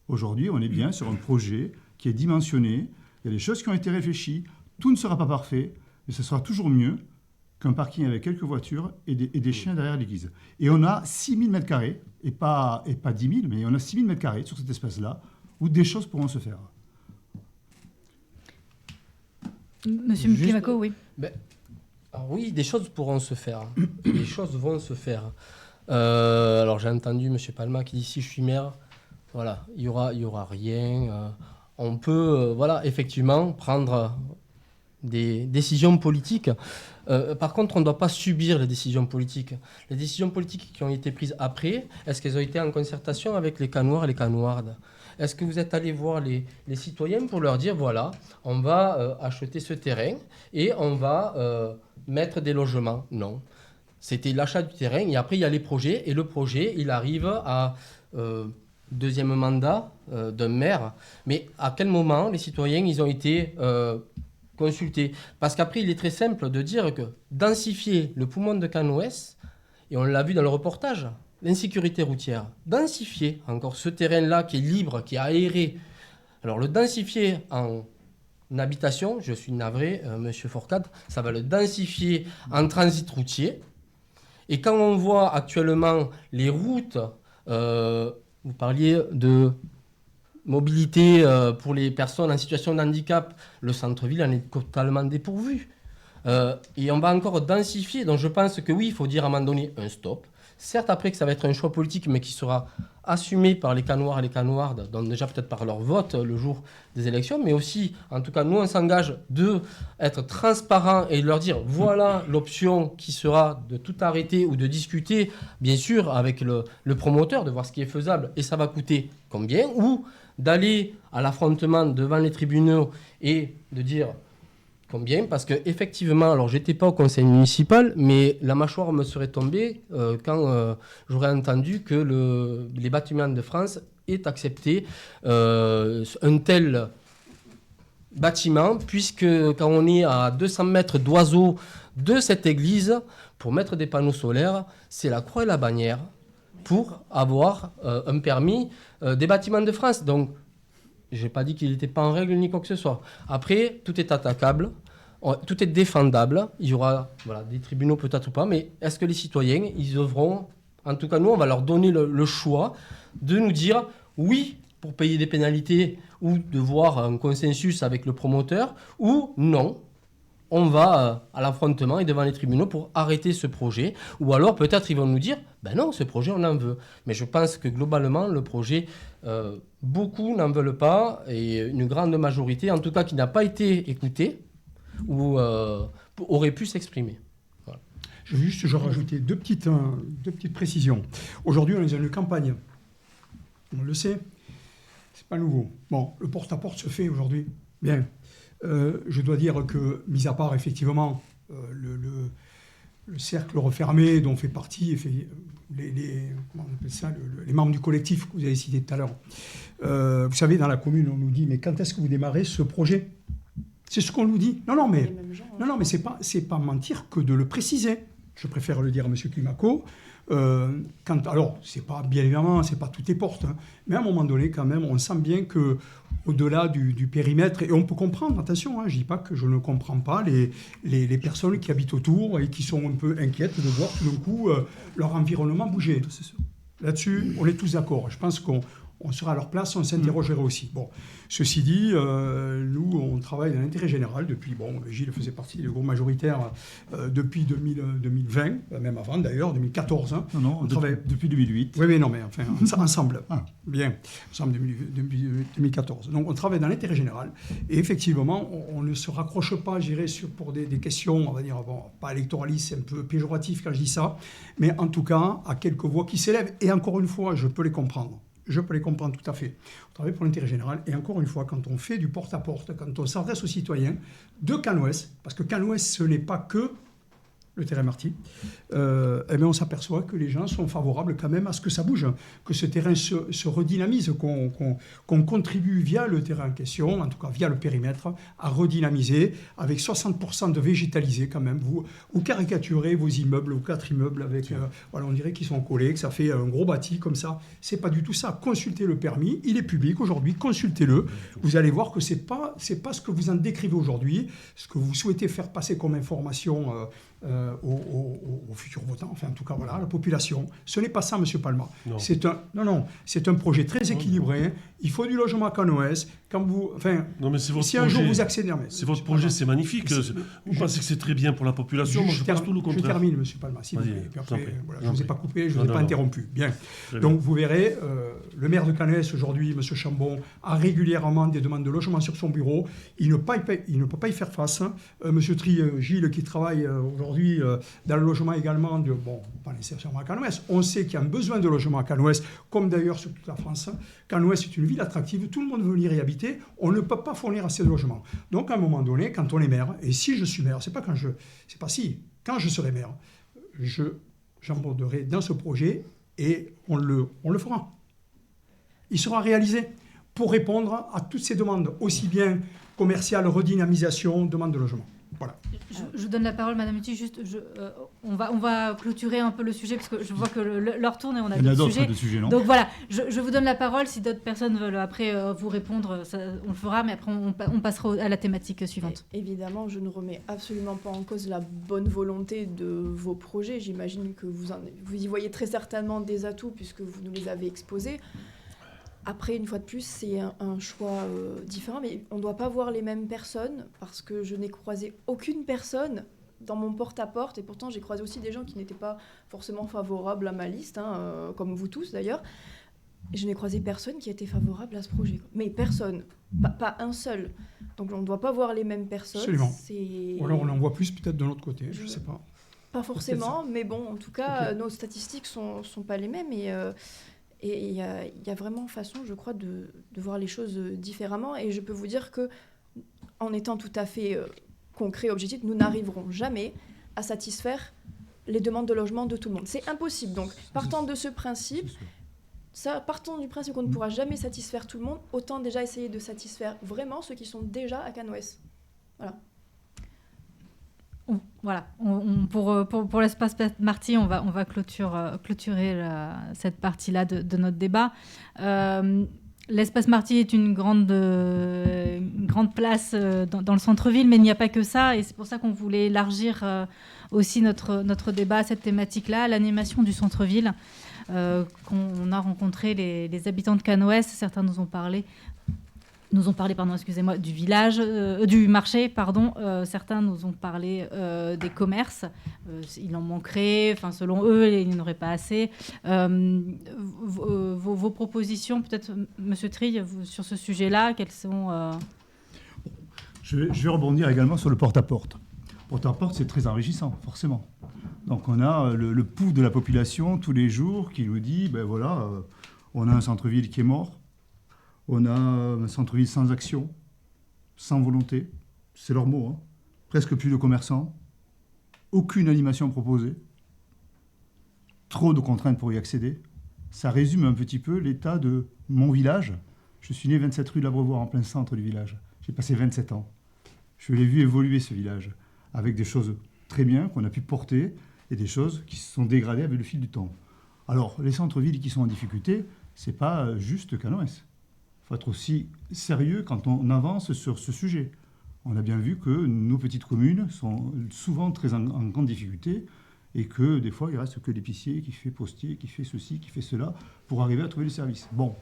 Aujourd'hui, on est bien sur un projet qui est dimensionné, il y a des choses qui ont été réfléchies, tout ne sera pas parfait, mais ce sera toujours mieux qu'un parking avec quelques voitures et des chiens derrière l'église. Et on a 6000 m², et pas 10 000, mais on a 6000 m² sur cet espace-là, où des choses pourront se faire. Monsieur Climaco, oui. Alors oui, des choses pourront se faire. Des choses vont se faire. Alors j'ai entendu M. Palma qui dit si je suis maire, voilà, il y aura rien. On peut, effectivement, prendre des décisions politiques. Par contre, on ne doit pas subir les décisions politiques. Les décisions politiques qui ont été prises après, est-ce qu'elles ont été en concertation avec les Canoirs et les Canoardes ? Est-ce que vous êtes allé voir les citoyens pour leur dire, voilà, on va acheter ce terrain et on va mettre des logements ? Non. C'était l'achat du terrain et après, il y a les projets. Et le projet, il arrive à deuxième mandat d'un maire. Mais à quel moment les citoyens, ils ont été consultés ? Parce qu'après, il est très simple de dire que densifier le poumon de Cannes-Ouest, et on l'a vu dans le reportage, l'insécurité routière, densifier encore ce terrain-là qui est libre, qui est aéré. Alors le densifier en habitation, je suis navré, Monsieur Fourcade, ça va le densifier en transit routier. Et quand on voit actuellement les routes, vous parliez de mobilité pour les personnes en situation de handicap, le centre-ville en est totalement dépourvu. Et on va encore densifier, donc je pense que oui, il faut dire à un moment donné un stop. Certes, après que ça va être un choix politique, mais qui sera assumé par les Canoirs et les Canoardes, donc déjà peut-être par leur vote le jour des élections, mais aussi, en tout cas, nous, on s'engage d'être transparent et de leur dire, voilà l'option qui sera de tout arrêter ou de discuter, bien sûr, avec le promoteur, de voir ce qui est faisable et ça va coûter combien, ou d'aller à l'affrontement devant les tribunaux et de dire combien, parce qu'effectivement, alors j'étais pas au conseil municipal, mais la mâchoire me serait tombée quand j'aurais entendu que les Bâtiments de France aient accepté un tel bâtiment, puisque quand on est à 200 mètres d'oiseau de cette église, pour mettre des panneaux solaires, c'est la croix et la bannière pour avoir un permis des Bâtiments de France. Donc, je n'ai pas dit qu'il n'était pas en règle ni quoi que ce soit. Après, tout est attaquable, tout est défendable. Il y aura des tribunaux peut-être ou pas, mais est-ce que les citoyens, ils devront, en tout cas nous, on va leur donner le choix de nous dire oui pour payer des pénalités ou de voir un consensus avec le promoteur, ou non, on va à l'affrontement et devant les tribunaux pour arrêter ce projet. Ou alors peut-être ils vont nous dire, ben non, ce projet on en veut. Mais je pense que globalement le projet, beaucoup n'en veulent pas, et une grande majorité, en tout cas qui n'a pas été écoutée, ou aurait pu s'exprimer. Voilà. Je rajouter deux petites précisions. Aujourd'hui, on est dans une campagne. On le sait, c'est pas nouveau. Bon, le porte-à-porte se fait aujourd'hui. Bien. Je dois dire que, mis à part effectivement le cercle refermé dont fait partie comment on appelle ça, les membres du collectif que vous avez cité tout à l'heure, vous savez, dans la commune, on nous dit, mais quand est-ce que vous démarrez ce projet ? C'est ce qu'on nous dit. Non, mais c'est pas mentir que de le préciser. Je préfère le dire à M. Climaco. Alors, c'est pas, bien évidemment, c'est pas toutes les portes, hein, mais à un moment donné, quand même, on sent bien que au-delà du périmètre, et on peut comprendre, attention, hein, je dis pas que je ne comprends pas les personnes qui habitent autour et qui sont un peu inquiètes de voir tout d'un coup leur environnement bouger. Là-dessus, on est tous d'accord. Je pense qu'on sera à leur place, on s'interrogerait aussi. Bon, ceci dit, nous, on travaille dans l'intérêt général depuis, Gilles faisait partie du groupe majoritaire depuis 2020, même avant d'ailleurs, 2014. Hein. Non, on travaille depuis 2008. Oui, mais non, mais enfin, ensemble. Bien, ensemble depuis 2014. Donc, on travaille dans l'intérêt général. Et effectivement, on ne se raccroche pas, je dirais, pour des questions, on va dire, pas électoralistes, c'est un peu péjoratif quand je dis ça, mais en tout cas, à quelques voix qui s'élèvent. Et encore une fois, je peux les comprendre. Je peux les comprendre tout à fait. On travaille pour l'intérêt général. Et encore une fois, quand on fait du porte-à-porte, quand on s'adresse aux citoyens de Cannes-Ouest, parce que Cannes-Ouest, ce n'est pas que le terrain Marty, on s'aperçoit que les gens sont favorables quand même à ce que ça bouge, que ce terrain se redynamise, qu'on contribue via le terrain en question, en tout cas via le périmètre, à redynamiser avec 60% de végétalisé quand même. Vous caricaturez vos immeubles, vos 4 immeubles avec, on dirait qu'ils sont collés, que ça fait un gros bâti comme ça. C'est pas du tout ça. Consultez le permis, il est public aujourd'hui, consultez-le. Vous allez voir que c'est pas ce que vous en décrivez aujourd'hui, ce que vous souhaitez faire passer comme information aux futurs votants, enfin en tout cas voilà, à la population. Ce n'est pas ça, M. Palma. Non. C'est un projet très équilibré. Il faut du logement à Canoës. Non, mais c'est votre si projet. un jour vous accédez... C'est votre projet, c'est magnifique. Vous pensez que c'est très bien pour la population? Moi, je pense tout le contraire. Je termine, M. Palma, s'il vous plaît. Puis après, voilà, je ne vous ai pas coupé, je ne vous ai pas interrompu. Bien. Donc vous verrez, le maire de Canoës aujourd'hui, M. Chambon, a régulièrement des demandes de logement sur son bureau. Il ne peut pas y faire face. M. Gilles, qui travaille aujourd'hui dans le logement également, pas nécessairement à Canoës. On sait qu'il y a un besoin de logement à Canoës, comme d'ailleurs sur toute la France. Canoës est une ville attractive, tout le monde veut venir y habiter. On ne peut pas fournir assez de logements. Donc à un moment donné, quand on est maire, et si je suis maire, quand je serai maire, j'emborderai dans ce projet et on le fera. Il sera réalisé pour répondre à toutes ces demandes, aussi bien commerciales, redynamisation, demande de logement. Voilà. Je vous donne la parole, Madame Muti. Juste, on va clôturer un peu le sujet parce que je vois que l'heure tourne et on a d'autres sujets. Non. Donc voilà, je vous donne la parole. Si d'autres personnes veulent après vous répondre, on le fera, mais après on passera à la thématique suivante. Et évidemment, je ne remets absolument pas en cause la bonne volonté de vos projets. J'imagine que vous y voyez très certainement des atouts puisque vous nous les avez exposés. Après, une fois de plus, c'est un choix différent, mais on ne doit pas voir les mêmes personnes parce que je n'ai croisé aucune personne dans mon porte-à-porte et pourtant j'ai croisé aussi des gens qui n'étaient pas forcément favorables à ma liste, comme vous tous d'ailleurs. Et je n'ai croisé personne qui était favorable à ce projet. Mais personne, pas un seul. Donc on ne doit pas voir les mêmes personnes. Absolument. Ou alors on en voit plus peut-être de l'autre côté, je ne sais pas. Pas forcément, mais bon, en tout cas, nos statistiques sont pas les mêmes et il y a vraiment façon, je crois, de voir les choses différemment. Et je peux vous dire que, en étant tout à fait concret, objectif, nous n'arriverons jamais à satisfaire les demandes de logement de tout le monde. C'est impossible. Donc, partant de ce principe, partons du principe qu'on ne pourra jamais satisfaire tout le monde, autant déjà essayer de satisfaire vraiment ceux qui sont déjà à Canoës. Voilà. Voilà, pour l'espace Marty, on va clôturer cette partie-là de notre débat. L'espace Marty est une grande place dans le centre-ville, mais il n'y a pas que ça, et c'est pour ça qu'on voulait élargir aussi notre débat à cette thématique-là, l'animation du centre-ville. Qu'on a rencontré les habitants de Canoës, certains nous ont parlé du village, du marché, certains nous ont parlé des commerces. Il en manquerait, selon eux, il n'y en aurait pas assez. Vos propositions, peut-être, Monsieur Trille, sur ce sujet-là, quelles sont Je vais rebondir également sur le porte-à-porte. Porte-à-porte, c'est très enrichissant, forcément. Donc on a le pouls de la population tous les jours qui nous dit, on a un centre-ville qui est mort. On a un centre-ville sans action, sans volonté, c'est leur mot, presque plus de commerçants, aucune animation proposée, trop de contraintes pour y accéder. Ça résume un petit peu l'état de mon village. Je suis né 27 rue l'Abreuvoir, en plein centre du village. J'ai passé 27 ans. Je l'ai vu évoluer, ce village, avec des choses très bien qu'on a pu porter et des choses qui se sont dégradées avec le fil du temps. Alors, les centres-villes qui sont en difficulté, ce n'est pas juste Canoës. Il faut être aussi sérieux quand on avance sur ce sujet. On a bien vu que nos petites communes sont souvent très en grande difficulté et que des fois, il ne reste que l'épicier qui fait postier, qui fait ceci, qui fait cela, pour arriver à trouver le service. Bon,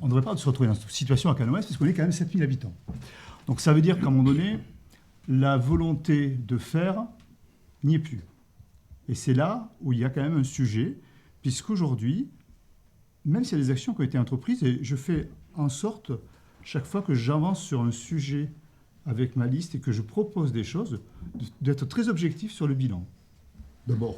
on ne devrait pas se retrouver dans cette situation à Canoës parce qu'on est quand même 7000 habitants. Donc ça veut dire qu'à un moment donné, la volonté de faire n'y est plus. Et c'est là où il y a quand même un sujet, puisqu'aujourd'hui, même s'il y a des actions qui ont été entreprises, et je fais en sorte, chaque fois que j'avance sur un sujet avec ma liste et que je propose des choses, d'être très objectif sur le bilan. D'abord,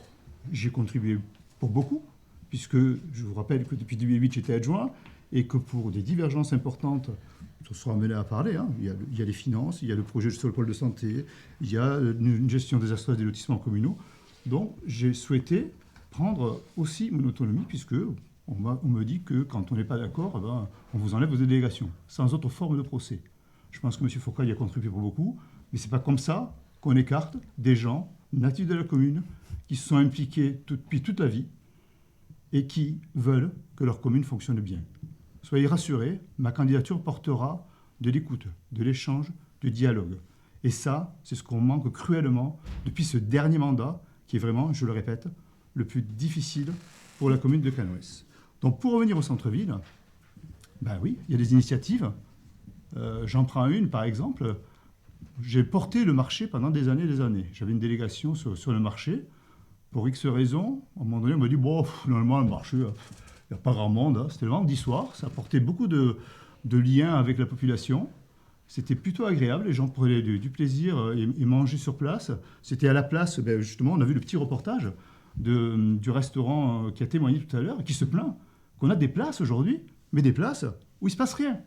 j'ai contribué pour beaucoup, puisque je vous rappelle que depuis 2008, j'étais adjoint, et que pour des divergences importantes, on sera amené à parler, il y a les finances, il y a le projet sur le pôle de santé, il y a une gestion désastreuse des lotissements communaux. Donc, j'ai souhaité prendre aussi mon autonomie, puisque on me dit que quand on n'est pas d'accord, on vous enlève vos délégations, sans autre forme de procès. Je pense que M. Foucault y a contribué pour beaucoup, mais ce n'est pas comme ça qu'on écarte des gens natifs de la commune qui se sont impliqués depuis toute la vie et qui veulent que leur commune fonctionne bien. Soyez rassurés, ma candidature portera de l'écoute, de l'échange, du dialogue. Et ça, c'est ce qu'on manque cruellement depuis ce dernier mandat, qui est vraiment, je le répète, le plus difficile pour la commune de Canoës. Donc pour revenir au centre-ville, ben oui, il y a des initiatives. J'en prends une, par exemple. J'ai porté le marché pendant des années et des années. J'avais une délégation sur le marché. Pour X raisons, à un moment donné, on m'a dit, bon, normalement, le marché, il n'y a pas grand monde. Hein. C'était le vendredi soir. Ça apportait beaucoup de liens avec la population. C'était plutôt agréable. Les gens prenaient du plaisir et mangeaient sur place. C'était à la place, ben justement, on a vu le petit reportage du restaurant qui a témoigné tout à l'heure, qui se plaint qu'on a des places aujourd'hui, mais des places où il ne se passe rien.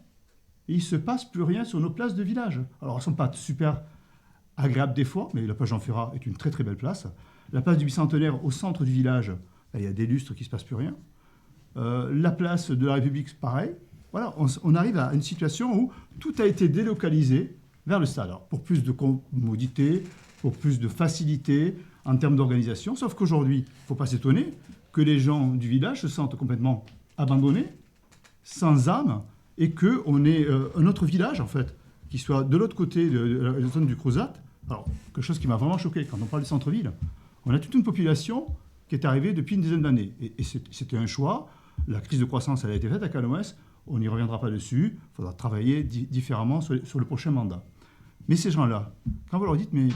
Et il ne se passe plus rien sur nos places de village. Alors, elles ne sont pas super agréables des fois, mais la place Jean Ferrat est une très très belle place. La place du Bicentenaire, au centre du village, il y a des lustres qui ne se passe plus rien. La place de la République, pareil. Voilà, on arrive à une situation où tout a été délocalisé vers le stade. Alors, pour plus de commodité, pour plus de facilité en termes d'organisation. Sauf qu'aujourd'hui, il ne faut pas s'étonner que les gens du village se sentent complètement abandonnés, sans âme, et qu'on ait un autre village, en fait, qui soit de l'autre côté de la zone du Crozat. Alors, quelque chose qui m'a vraiment choqué, quand on parle du centre-ville, on a toute une population qui est arrivée depuis une dizaine d'années. Et c'était un choix. La crise de croissance, elle a été faite à Canoës. On n'y reviendra pas dessus. Il faudra travailler différemment sur le prochain mandat. Mais ces gens-là, quand vous leur dites, mais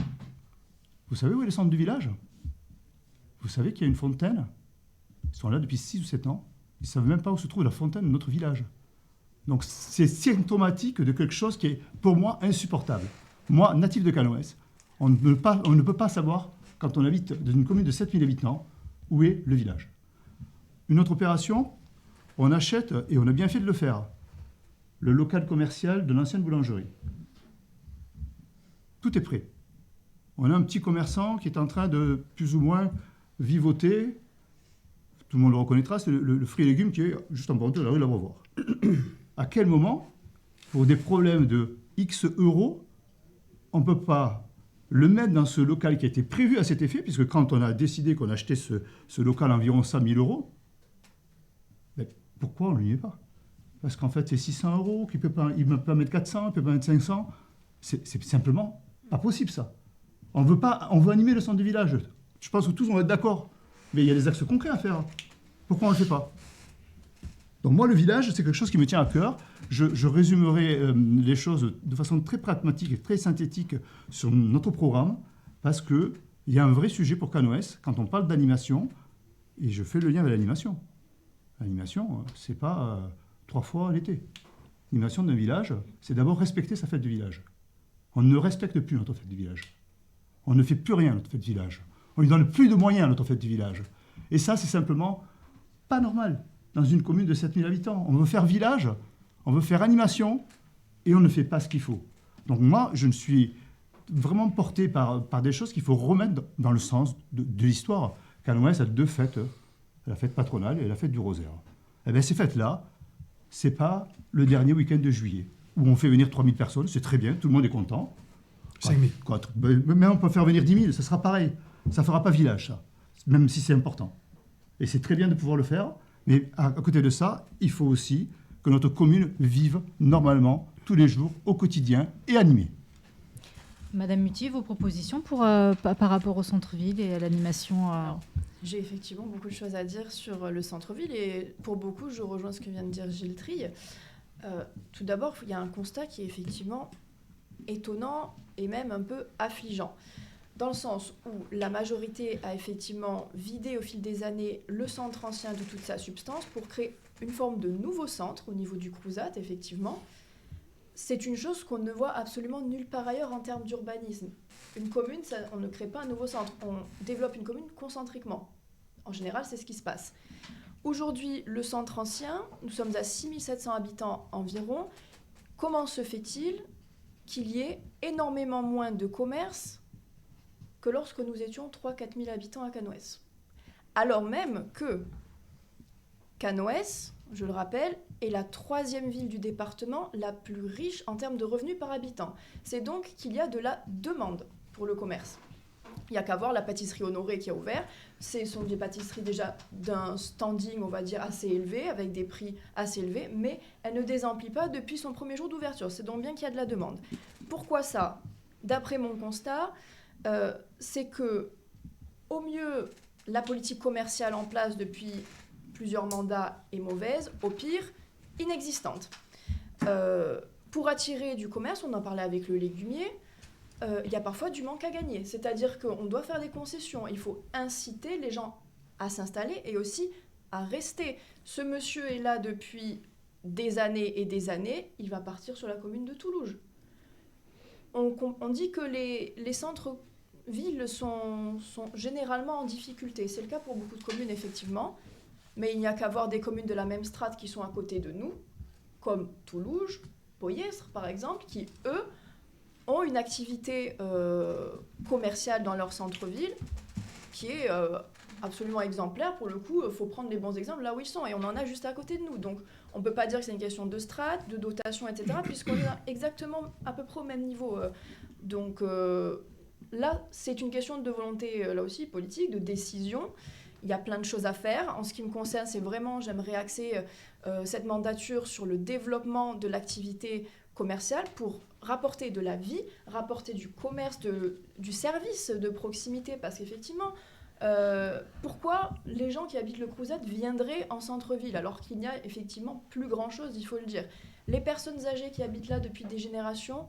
vous savez où est le centre du village? Vous savez qu'il y a une fontaine? Ils sont là depuis 6 ou 7 ans. Ils ne savent même pas où se trouve la fontaine de notre village. Donc c'est symptomatique de quelque chose qui est, pour moi, insupportable. Moi, natif de Canoës, on ne peut pas savoir, quand on habite dans une commune de 7000 habitants, où est le village. Une autre opération, on achète, et on a bien fait de le faire, le local commercial de l'ancienne boulangerie. Tout est prêt. On a un petit commerçant qui est en train de, plus ou moins, vivoter. Tout le monde le reconnaîtra, c'est le fruit et légumes qui est juste en bord de la rue de l'Abreuvoir. À quel moment, pour des problèmes de X euros, on ne peut pas le mettre dans ce local qui a été prévu à cet effet, puisque quand on a décidé qu'on achetait ce local à environ 100 000 euros, mais pourquoi on ne lui met pas? Parce qu'en fait, c'est 600 euros, il ne peut pas mettre 400, il ne peut pas mettre 500. C'est simplement pas possible, ça. On veut animer le centre du village. Je pense que tous vont être d'accord. Mais il y a des axes concrets à faire. Pourquoi on ne le fait pas? Donc moi, le village, c'est quelque chose qui me tient à cœur. Je résumerai les choses de façon très pragmatique et très synthétique sur notre programme, parce qu'il y a un vrai sujet pour Canoës quand on parle d'animation, et je fais le lien avec l'animation. L'animation, c'est pas 3 fois l'été. L'animation d'un village, c'est d'abord respecter sa fête du village. On ne respecte plus notre fête du village. On ne fait plus rien à notre fête du village. On ne lui donne plus de moyens à notre fête du village. Et ça, c'est simplement pas normal dans une commune de 7000 habitants. On veut faire village, on veut faire animation, et on ne fait pas ce qu'il faut. Donc moi, je ne suis vraiment porté par des choses qu'il faut remettre dans le sens de l'histoire. Canoës a 2 fêtes, la fête patronale et la fête du rosaire. Eh bien, ces fêtes-là, c'est pas le dernier week-end de juillet, où on fait venir 3000 personnes, c'est très bien, tout le monde est content. 5000. Mais on peut faire venir 10 000, ça sera pareil. Ça ne fera pas village, ça, même si c'est important. Et c'est très bien de pouvoir le faire, mais à côté de ça, il faut aussi que notre commune vive normalement, tous les jours, au quotidien, et animée. Madame Muti, vos propositions par rapport au centre-ville et à l'animation J'ai effectivement beaucoup de choses à dire sur le centre-ville, et pour beaucoup, je rejoins ce que vient de dire Gilles Trille. Tout d'abord, il y a un constat qui est effectivement étonnant et même un peu affligeant. Dans le sens où la majorité a effectivement vidé au fil des années le centre ancien de toute sa substance pour créer une forme de nouveau centre au niveau du Crozat, effectivement. C'est une chose qu'on ne voit absolument nulle part ailleurs en termes d'urbanisme. Une commune, on ne crée pas un nouveau centre, on développe une commune concentriquement. En général, c'est ce qui se passe. Aujourd'hui, le centre ancien, nous sommes à 6700 habitants environ. Comment se fait-il qu'il y ait énormément moins de commerces que lorsque nous étions 3-4 000 habitants à Canoës. Alors même que Canoës, je le rappelle, est la 3e ville du département la plus riche en termes de revenus par habitant. C'est donc qu'il y a de la demande pour le commerce. Il n'y a qu'à voir la pâtisserie Honoré qui a ouvert. Ce sont des pâtisseries déjà d'un standing, on va dire, assez élevé, avec des prix assez élevés, mais elle ne désemplit pas depuis son premier jour d'ouverture. C'est donc bien qu'il y a de la demande. Pourquoi ça ? d'après mon constat, c'est que, au mieux, la politique commerciale en place depuis plusieurs mandats est mauvaise, au pire, inexistante. Pour attirer du commerce, on en parlait avec le légumier, il y a parfois du manque à gagner. C'est-à-dire qu'on doit faire des concessions. Il faut inciter les gens à s'installer et aussi à rester. Ce monsieur est là depuis des années et des années, il va partir sur la commune de Toulouse. On dit que les centres-villes sont généralement en difficulté. C'est le cas pour beaucoup de communes, effectivement. Mais il n'y a qu'à voir des communes de la même strate qui sont à côté de nous, comme Toulouse, Poyestre, par exemple, qui, eux, ont une activité commerciale dans leur centre-ville qui est absolument exemplaire. Pour le coup, il faut prendre les bons exemples là où ils sont. Et on en a juste à côté de nous. Donc, on ne peut pas dire que c'est une question de strate, de dotation, etc., puisqu'on est exactement à peu près au même niveau. Donc, là, c'est une question de volonté, là aussi, politique, de décision. Il y a plein de choses à faire. En ce qui me concerne, c'est vraiment, j'aimerais axer cette mandature sur le développement de l'activité commerciale pour rapporter de la vie, rapporter du commerce, du service de proximité. Parce qu'effectivement, pourquoi les gens qui habitent le Crouzet viendraient en centre-ville alors qu'il n'y a effectivement plus grand-chose, il faut le dire. Les personnes âgées qui habitent là depuis des générations,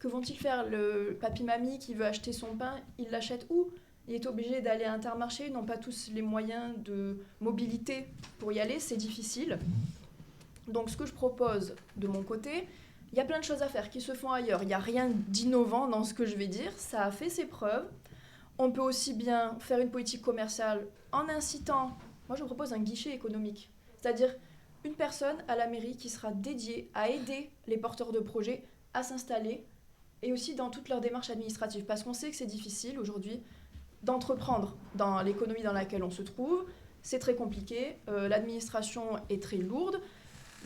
que vont-ils faire? Le papy-mamie qui veut acheter son pain, il l'achète où? Il est obligé d'aller à Intermarché, ils n'ont pas tous les moyens de mobilité pour y aller, c'est difficile. Donc ce que je propose de mon côté, il y a plein de choses à faire qui se font ailleurs. Il n'y a rien d'innovant dans ce que je vais dire, ça a fait ses preuves. On peut aussi bien faire une politique commerciale en incitant, moi je propose un guichet économique, c'est-à-dire une personne à la mairie qui sera dédiée à aider les porteurs de projets à s'installer et aussi dans toutes leurs démarches administratives, parce qu'on sait que c'est difficile aujourd'hui d'entreprendre dans l'économie dans laquelle on se trouve, c'est très compliqué, l'administration est très lourde,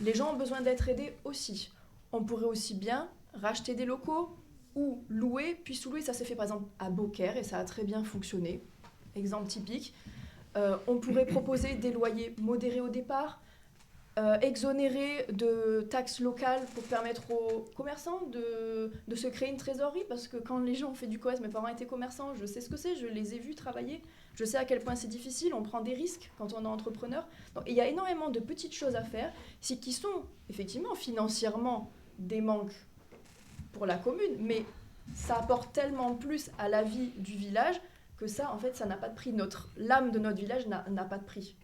les gens ont besoin d'être aidés aussi. On pourrait aussi bien racheter des locaux ou louer, puis sous-louer, ça s'est fait par exemple à Beaucaire et ça a très bien fonctionné, exemple typique. On pourrait proposer des loyers modérés au départ, exonérer de taxes locales pour permettre aux commerçants de se créer une trésorerie, parce que quand les gens ont fait du commerce, mes parents étaient commerçants, je sais ce que c'est, je les ai vus travailler, je sais à quel point c'est difficile, on prend des risques quand on est entrepreneur. Donc, il y a énormément de petites choses à faire qui sont effectivement financièrement des manques pour la commune, mais ça apporte tellement plus à la vie du village que ça, en fait, ça n'a pas de prix. L'âme de notre village n'a pas de prix.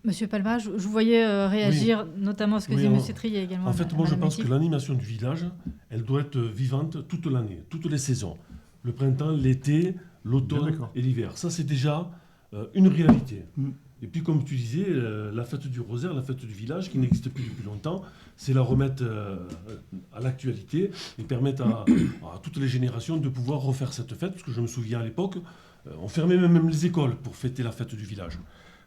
Monsieur Palma, je vous voyais réagir, notamment à ce que disait Monsieur Trier également. En fait, moi, je pense que l'animation du village, elle doit être vivante toute l'année, toutes les saisons. Le printemps, l'été, l'automne et l'hiver. Ça, c'est déjà une réalité. Et puis, comme tu disais, la fête du rosaire, la fête du village, qui n'existe plus depuis longtemps, c'est la remettre à l'actualité et permettre à toutes les générations de pouvoir refaire cette fête. Parce que je me souviens à l'époque, on fermait même les écoles pour fêter la fête du village.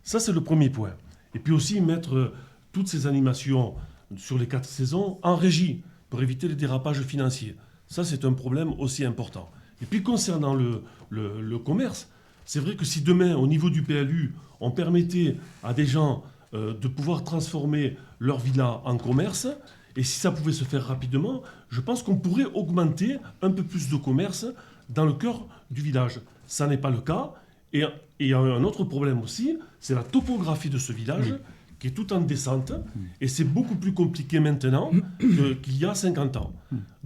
Ça, c'est le premier point. Et puis aussi mettre toutes ces animations sur les 4 saisons en régie pour éviter les dérapages financiers. Ça, c'est un problème aussi important. Et puis concernant le commerce, c'est vrai que si demain, au niveau du PLU, on permettait à des gens de pouvoir transformer leur villa en commerce, et si ça pouvait se faire rapidement, je pense qu'on pourrait augmenter un peu plus de commerce dans le cœur du village. Ça n'est pas le cas. Et il y a un autre problème aussi, c'est la topographie de ce village, qui est tout en descente, et c'est beaucoup plus compliqué maintenant qu'il y a 50 ans.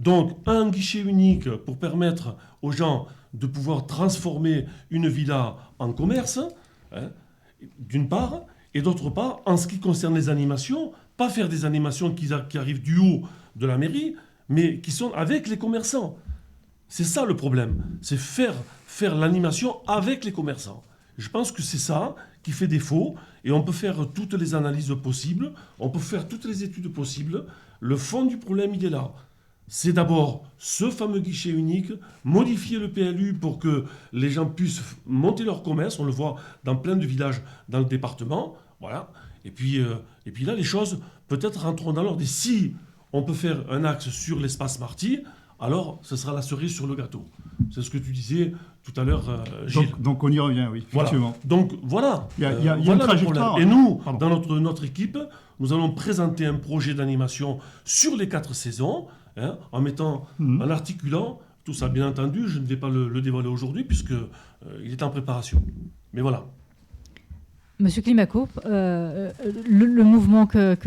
Donc, un guichet unique pour permettre aux gens de pouvoir transformer une villa en commerce, d'une part, et d'autre part, en ce qui concerne les animations, pas faire des animations qui arrivent du haut de la mairie, mais qui sont avec les commerçants. C'est ça le problème, c'est faire l'animation avec les commerçants. Je pense que c'est ça qui fait défaut, et on peut faire toutes les analyses possibles, on peut faire toutes les études possibles. Le fond du problème, il est là. C'est d'abord ce fameux guichet unique, modifier le PLU pour que les gens puissent monter leur commerce, on le voit dans plein de villages dans le département, voilà. Et puis là, les choses peut-être rentreront dans l'ordre. Et si on peut faire un axe sur l'espace Marty, alors ce sera la cerise sur le gâteau. C'est ce que tu disais tout à l'heure, Gilles. Donc on y revient, oui, effectivement. Voilà. Donc voilà, il y a une trajectoire. Et nous, dans notre équipe, nous allons présenter un projet d'animation sur les 4 saisons, hein, en articulant tout ça. Bien entendu, je ne vais pas le dévoiler aujourd'hui puisque il est en préparation. Mais voilà. Monsieur Climaco, le mouvement que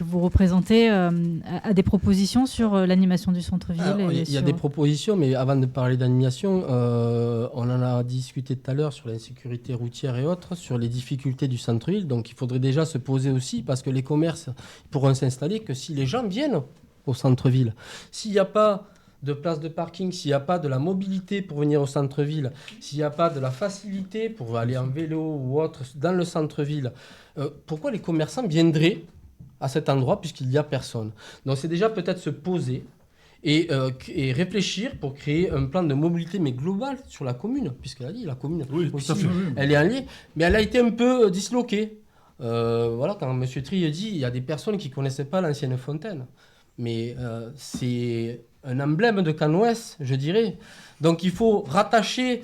vous représentez a des propositions sur l'animation du centre-ville. Il y a des propositions, mais avant de parler d'animation, on en a discuté tout à l'heure sur l'insécurité routière et autres, sur les difficultés du centre-ville. Donc il faudrait déjà se poser aussi, parce que les commerces pourront s'installer que si les gens viennent au centre-ville. S'il n'y a pas de place de parking, s'il n'y a pas de la mobilité pour venir au centre-ville, s'il n'y a pas de la facilité pour aller en vélo ou autre dans le centre-ville, pourquoi les commerçants viendraient à cet endroit puisqu'il n'y a personne? Donc c'est déjà peut-être se poser et réfléchir pour créer un plan de mobilité mais global sur la commune, puisqu'elle a dit la commune aussi, elle est alliée, mais elle a été un peu disloquée. Voilà, quand M. Trier dit il y a des personnes qui ne connaissaient pas l'ancienne fontaine, mais c'est un emblème de Cannes-Ouest, je dirais. Donc il faut rattacher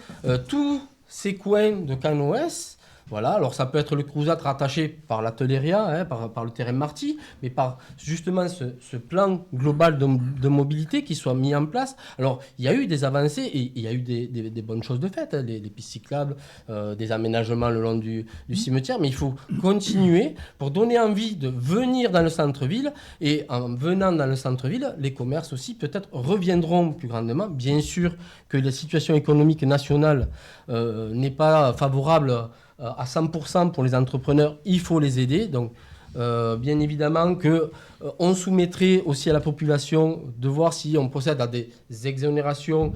tous ces coins de Cannes-Ouest. Voilà, alors ça peut être le Cruzat rattaché par l'Ateliéria, par le terrain Marty, mais par justement ce plan global de mobilité qui soit mis en place. Alors il y a eu des avancées et il y a eu des bonnes choses de fait, hein, les pistes cyclables, des aménagements le long du cimetière, mais il faut continuer pour donner envie de venir dans le centre-ville, et en venant dans le centre-ville, les commerces aussi peut-être reviendront plus grandement. Bien sûr que la situation économique nationale n'est pas favorable à 100% pour les entrepreneurs, il faut les aider. Donc, bien évidemment qu'on soumettrait aussi à la population de voir si on procède à des exonérations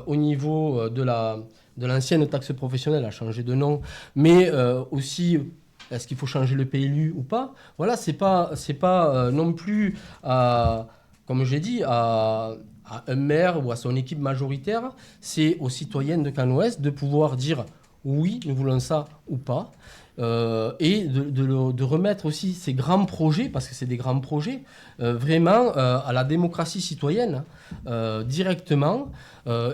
au niveau de l'ancienne taxe professionnelle, à changer de nom, mais aussi est-ce qu'il faut changer le PLU ou pas. Voilà, c'est pas non plus, comme j'ai dit, à un maire ou à son équipe majoritaire, c'est aux citoyens de Cannes-Ouest de pouvoir dire oui, nous voulons ça ou pas, et de remettre aussi ces grands projets, parce que c'est des grands projets, vraiment à la démocratie citoyenne, directement,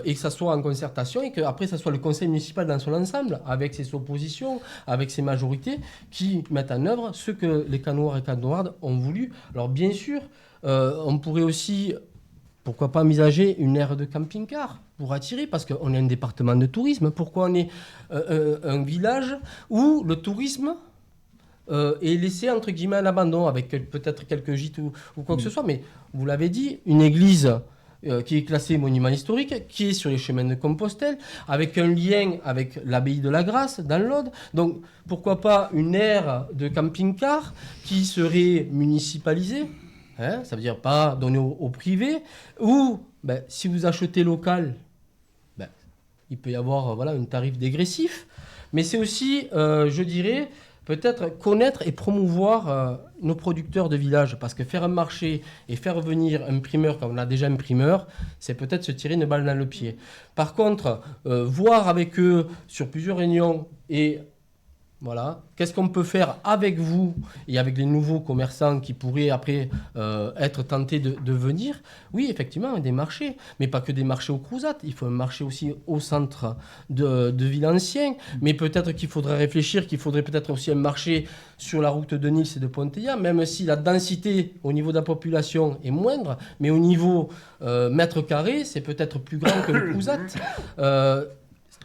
et que ça soit en concertation, et qu'après ça soit le conseil municipal dans son ensemble, avec ses oppositions, avec ses majorités, qui mettent en œuvre ce que les Cannoirs et Cannoirdes ont voulu. Alors bien sûr, on pourrait aussi, pourquoi pas envisager une aire de camping-car pour attirer, parce qu'on est un département de tourisme. Pourquoi on est un village où le tourisme est laissé entre guillemets à l'abandon, avec peut-être quelques gîtes ou quoi que ce soit. Mais vous l'avez dit, une église qui est classée monument historique, qui est sur les chemins de Compostelle, avec un lien avec l'abbaye de la Grâce dans l'Aude. Donc pourquoi pas une aire de camping-car qui serait municipalisée, hein, ça veut dire pas donné au privé, ou si vous achetez local, il peut y avoir un tarif dégressif, mais c'est aussi, je dirais, peut-être connaître et promouvoir nos producteurs de village, parce que faire un marché et faire venir un primeur quand on a déjà un primeur, c'est peut-être se tirer une balle dans le pied. Par contre, voir avec eux sur plusieurs réunions et voilà, qu'est-ce qu'on peut faire avec vous et avec les nouveaux commerçants qui pourraient après être tentés de venir? Oui, effectivement, des marchés, mais pas que des marchés au Cruzat. Il faut un marché aussi au centre de ville ancien, mais peut-être qu'il faudrait réfléchir, qu'il faudrait peut-être aussi un marché sur la route de Nice et de Ponteilla, même si la densité au niveau de la population est moindre, mais au niveau mètre carré, c'est peut-être plus grand que le Cruzat.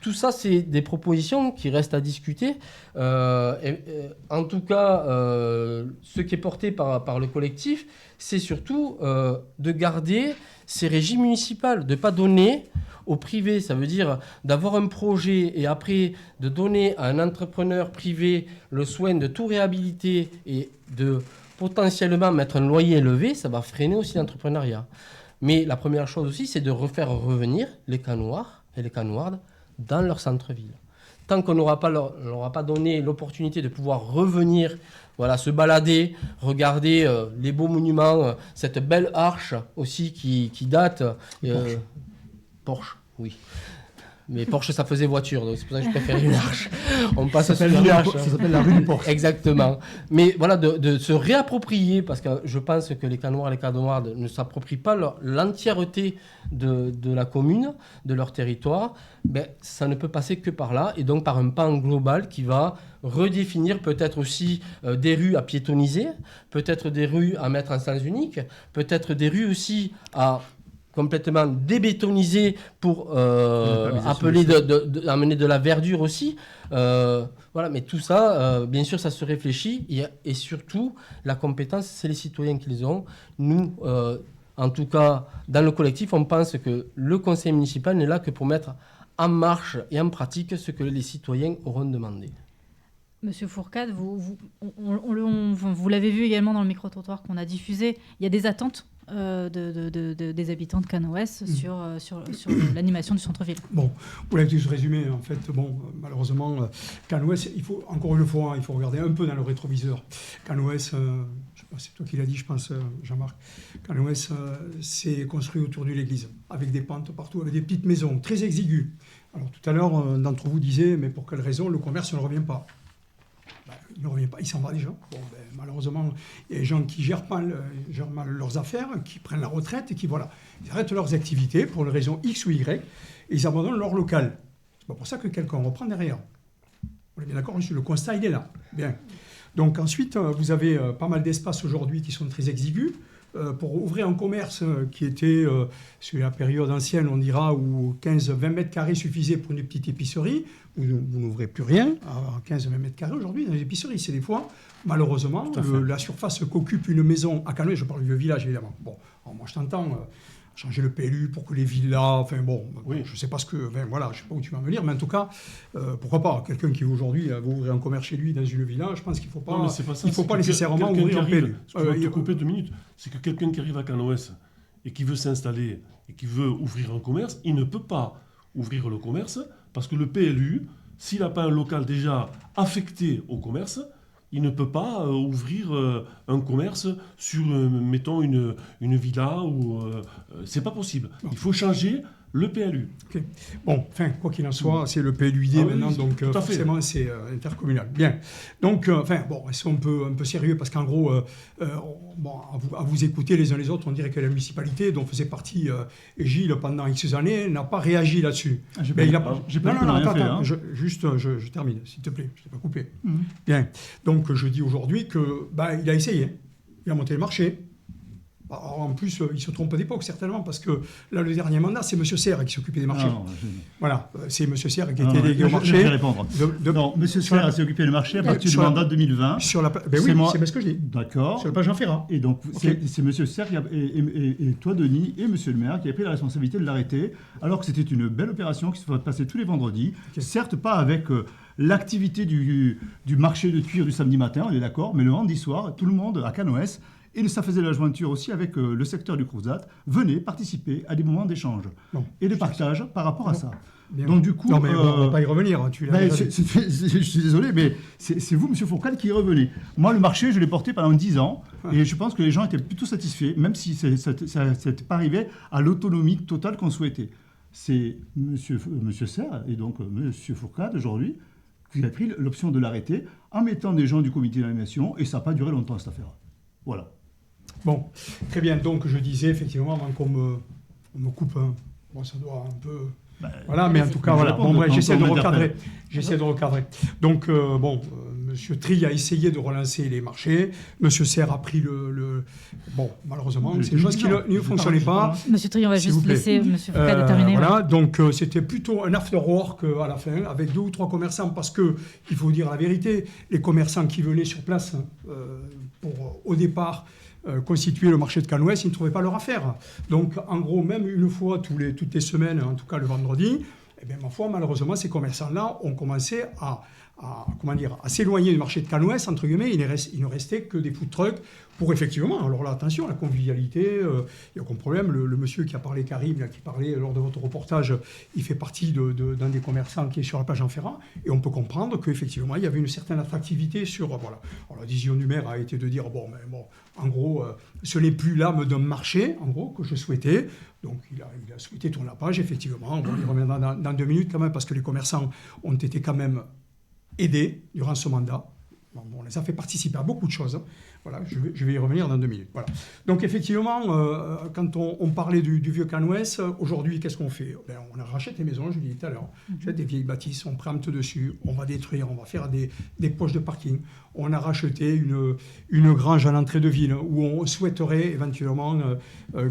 Tout ça, c'est des propositions qui restent à discuter. En tout cas, ce qui est porté par le collectif, c'est surtout de garder ces régies municipales, de ne pas donner au privé. Ça veut dire d'avoir un projet et après de donner à un entrepreneur privé le soin de tout réhabiliter et de potentiellement mettre un loyer élevé. Ça va freiner aussi l'entrepreneuriat. Mais la première chose aussi, c'est de refaire revenir les Cannoirs et les Cannoirdes dans leur centre-ville. Tant qu'on n'aura pas donné l'opportunité de pouvoir revenir, se balader, regarder les beaux monuments, cette belle arche aussi qui date... Porsche, oui. Mais Porsche, ça faisait voiture, donc c'est pour ça que je préfère une arche. On passe Ça sur s'appelle une arche. ça s'appelle la rue du Porsche. Exactement. Mais voilà, de se réapproprier, parce que je pense que les Canois et les Cadenoirs ne s'approprient pas l'entièreté de la commune, de leur territoire, ben, ça ne peut passer que par là, et donc par un pan global qui va redéfinir peut-être aussi des rues à piétoniser, peut-être des rues à mettre en sens unique, peut-être des rues aussi à complètement débétoniser pour amener de la verdure aussi. Voilà, mais tout ça, bien sûr, ça se réfléchit. Et surtout, la compétence, c'est les citoyens qui les ont. Nous, en tout cas, dans le collectif, on pense que le conseil municipal n'est là que pour mettre en marche et en pratique ce que les citoyens auront demandé. Monsieur Fourcade, vous l'avez vu également dans le micro-trottoir qu'on a diffusé. Il y a des attentes des habitants de Cannes-Ouest sur l'animation du centre-ville. Bon, vous l'avez tous résumé, en fait. Bon, malheureusement, Cannes-Ouest, il faut, encore une fois, il faut regarder un peu dans le rétroviseur. Cannes-Ouest, je sais pas, c'est toi qui l'as dit, je pense, Jean-Marc. Cannes-Ouest, c'est construit autour de l'église, avec des pentes partout, avec des petites maisons très exiguës. Alors, tout à l'heure, d'entre vous disait, mais pour quelle raison le commerce ne revient pas? Il ne revient pas, il s'en va déjà. Bon, malheureusement, il y a des gens qui gèrent mal leurs affaires, qui prennent la retraite et qui, voilà, ils arrêtent leurs activités pour une raison X ou Y et ils abandonnent leur local. C'est pas pour ça que quelqu'un reprend derrière. On est bien d'accord, le constat, il est là. Bien. Donc ensuite, vous avez pas mal d'espaces aujourd'hui qui sont très exigus. Pour ouvrir un commerce qui était, sur la période ancienne, on dira, où 15-20 mètres carrés suffisaient pour une petite épicerie, vous n'ouvrez plus rien à 15-20 mètres carrés aujourd'hui dans les épiceries. C'est des fois, malheureusement, la surface qu'occupe une maison à Cannes, je parle du vieux village évidemment. Bon, alors moi je t'entends changer le PLU pour que les villas, enfin bon, oui. Je ne sais pas ce que, enfin, voilà, je sais pas où tu vas me venir, mais en tout cas, pourquoi pas, quelqu'un qui aujourd'hui va ouvrir un commerce chez lui dans une villa, je pense qu'il ne faut pas, faut pas nécessairement ouvrir un PLU. Je vais te couper 2 minutes. C'est que quelqu'un qui arrive à Cannes-Ouest et qui veut s'installer et qui veut ouvrir un commerce, il ne peut pas ouvrir le commerce parce que le PLU, s'il n'a pas un local déjà affecté au commerce, il ne peut pas ouvrir un commerce sur, mettons, une villa. C'est pas possible. Non. Il faut changer le PLU. Okay. Bon, enfin, quoi qu'il en soit, c'est le PLUID maintenant, oui, donc forcément, c'est intercommunal. Bien. Donc, bon, est-ce qu'on peut un peu sérieux, parce qu'en gros, à vous écouter les uns les autres, on dirait que la municipalité, dont faisait partie Gilles pendant X années, n'a pas réagi là-dessus. J'ai pas attends, je termine, s'il te plaît, je ne t'ai pas coupé. Bien. Donc, je dis aujourd'hui que, il a essayé. Il a monté le marché. Alors, en plus, il se trompe d'époque, certainement, parce que là, le dernier mandat, c'est M. Serre qui s'occupait des marchés. Voilà, c'est M. Serre qui était délégué au marché. Je vais répondre. Non, M. Serre s'est occupé du marché à partir du mandat 2020. C'est ce que je dis. D'accord. Sur le page Jean Ferrat. Et donc, c'est M. Serre et toi, Denis, et M. le maire qui a pris la responsabilité de l'arrêter, alors que c'était une belle opération qui se passait tous les vendredis. Certes, pas avec l'activité du marché de cuir du samedi matin, on est d'accord, mais le vendredi soir, tout le monde à Cannes-Ouest, et ça faisait la jointure aussi avec le secteur du Crozat, venait participer à des moments d'échange et de partage par rapport à ça. Bien. Donc du coup, non mais on ne va pas y revenir. Je suis désolé, mais c'est vous, M. Fourcade, qui y revenez. Moi, le marché, je l'ai porté pendant 10 ans, et je pense que les gens étaient plutôt satisfaits, même si ça n'était pas arrivé à l'autonomie totale qu'on souhaitait. C'est M. Serre et donc M. Fourcade, aujourd'hui, qui a pris l'option de l'arrêter en mettant des gens du comité d'animation, et ça n'a pas duré longtemps, cette affaire. Voilà. Bon, très bien. Donc, je disais, effectivement, avant qu'on me coupe, bon, ça doit un peu... voilà, mais en tout cas, voilà. Bon, j'essaie de recadrer. Donc, M. Tri a essayé de relancer les marchés. M. Serre a pris bon, malheureusement, c'est des choses qui ne fonctionnaient pas. M. Tri, on va juste laisser M. Fourcade terminer. Voilà, donc c'était plutôt un after-work à la fin, avec 2 ou 3 commerçants, parce qu'il faut dire la vérité, les commerçants qui venaient sur place pour, au départ, constituer le marché de Cannes-Ouest, ils ne trouvaient pas leur affaire. Donc, en gros, même une fois toutes les semaines, en tout cas le vendredi, eh bien, ma foi, malheureusement, ces commerçants-là ont commencé à s'éloigner du marché de Canouès, entre guillemets, il ne restait que des food trucks pour effectivement, alors là, attention, la convivialité, il n'y a aucun problème. Le monsieur qui a parlé, Karim, là, qui parlait lors de votre reportage, il fait partie d'un des commerçants qui est sur la plage Jean-Ferrand, et on peut comprendre qu'effectivement, il y avait une certaine attractivité sur... Voilà. Alors, la décision du maire a été de dire, en gros, ce n'est plus l'âme d'un marché, en gros, que je souhaitais. Donc, il a souhaité tourner la page, effectivement. On y reviendra dans 2 minutes quand même, parce que les commerçants ont été quand même aidés durant ce mandat. On les a fait participer à beaucoup de choses. Voilà, je vais y revenir dans 2 minutes. Voilà. Donc effectivement, quand on parlait du vieux Canouès, aujourd'hui, qu'est-ce qu'on fait? On rachète les maisons, je l'ai dit tout à l'heure. On achète des vieilles bâtisses, on préempte dessus, on va détruire, on va faire des poches de parking. On a racheté une grange à l'entrée de ville où on souhaiterait éventuellement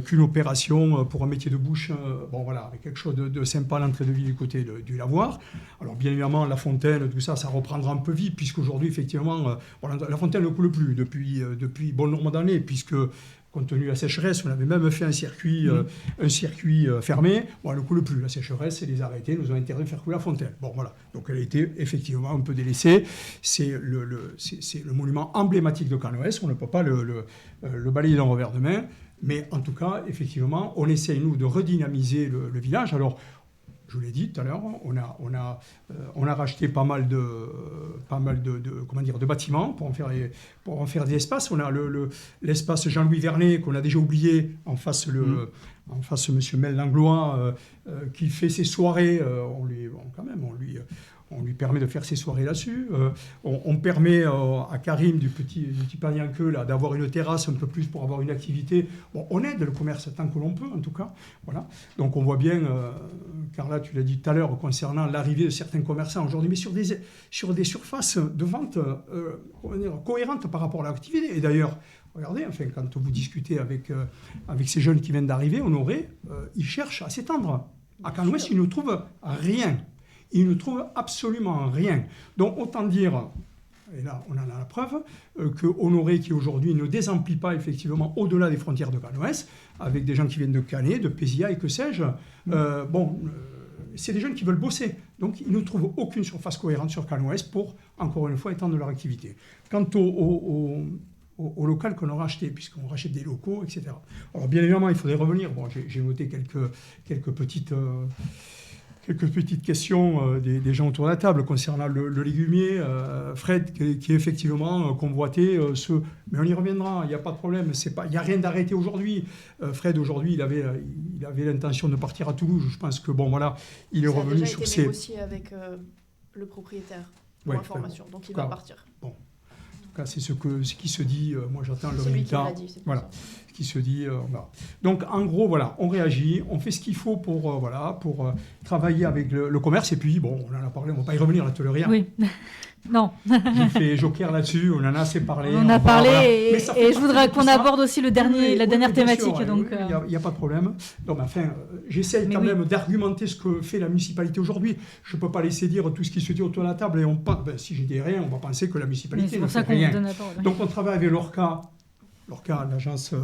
qu'une opération pour un métier de bouche, avec quelque chose de sympa à l'entrée de ville du côté du lavoir. Alors bien évidemment, la fontaine, tout ça, ça reprendra un peu vie, puisqu'aujourd'hui, effectivement, la fontaine ne coule plus depuis bon nombre d'années, puisque compte tenu de la sécheresse, on avait même fait un circuit fermé. Elle ne coule plus. La sécheresse et les arrêtés nous ont interdit de faire couler la fontaine. Donc elle a été effectivement un peu délaissée. C'est le monument emblématique de Canouès. On ne peut pas le balayer d'un revers de main. Mais en tout cas, effectivement, on essaye, nous, de redynamiser le village. Alors, je vous l'ai dit tout à l'heure, on a racheté pas mal de bâtiments pour en faire des espaces. On a l'espace Jean-Louis Vernet qu'on a déjà oublié en face Monsieur Mel Langlois qui fait ses soirées. On lui permet de faire ses soirées là-dessus. On permet à Karim du petit panier en queue là, d'avoir une terrasse un peu plus pour avoir une activité. On aide le commerce tant que l'on peut, en tout cas. Voilà. Donc on voit bien, Carla, tu l'as dit tout à l'heure, concernant l'arrivée de certains commerçants aujourd'hui, mais sur des surfaces de vente cohérentes par rapport à l'activité. Et d'ailleurs, regardez, quand vous discutez avec ces jeunes qui viennent d'arriver, Honoré, ils cherchent à s'étendre. À Canouès, ils ne trouvent rien. Ils ne trouvent absolument rien. Donc autant dire, et là on en a la preuve, que Honoré qui aujourd'hui ne désemplit pas effectivement au-delà des frontières de Canouès, avec des gens qui viennent de Canet, de Pézia et que sais-je, c'est des jeunes qui veulent bosser. Donc ils ne trouvent aucune surface cohérente sur Canouès pour, encore une fois, étendre leur activité. Quant au local qu'on aura acheté, puisqu'on rachète des locaux, etc. Alors bien évidemment, il faudrait revenir. J'ai noté quelques petites questions des gens autour de la table concernant le légumier. Fred, qui est effectivement convoité. Mais on y reviendra, il n'y a pas de problème. Il n'y a rien d'arrêté aujourd'hui. Fred, aujourd'hui, il avait l'intention de partir à Toulouse. Je pense que, il est revenu sur ses... Ça a déjà été négocié avec le propriétaire, pour information. Donc, il va partir. Bon. En tout cas, c'est ce qui se dit. Moi, j'attends le résultat. C'est lui qui l'a dit, c'est pour ça. Ce qui se dit. Donc, en gros, on réagit, on fait ce qu'il faut pour travailler avec le commerce. Et puis, on en a parlé, on ne va pas y revenir, la tôlerie. Oui. Non. J'ai fait joker là-dessus, on en a assez parlé. On a parlé, et je voudrais qu'on aborde aussi la dernière thématique. Il n'y a pas de problème. Donc, j'essaye quand même d'argumenter ce que fait la municipalité aujourd'hui. Je ne peux pas laisser dire tout ce qui se dit autour de la table. Et si je dis rien, on va penser que la municipalité ne fait rien. Donc, on travaille avec l'ORCA, l'agence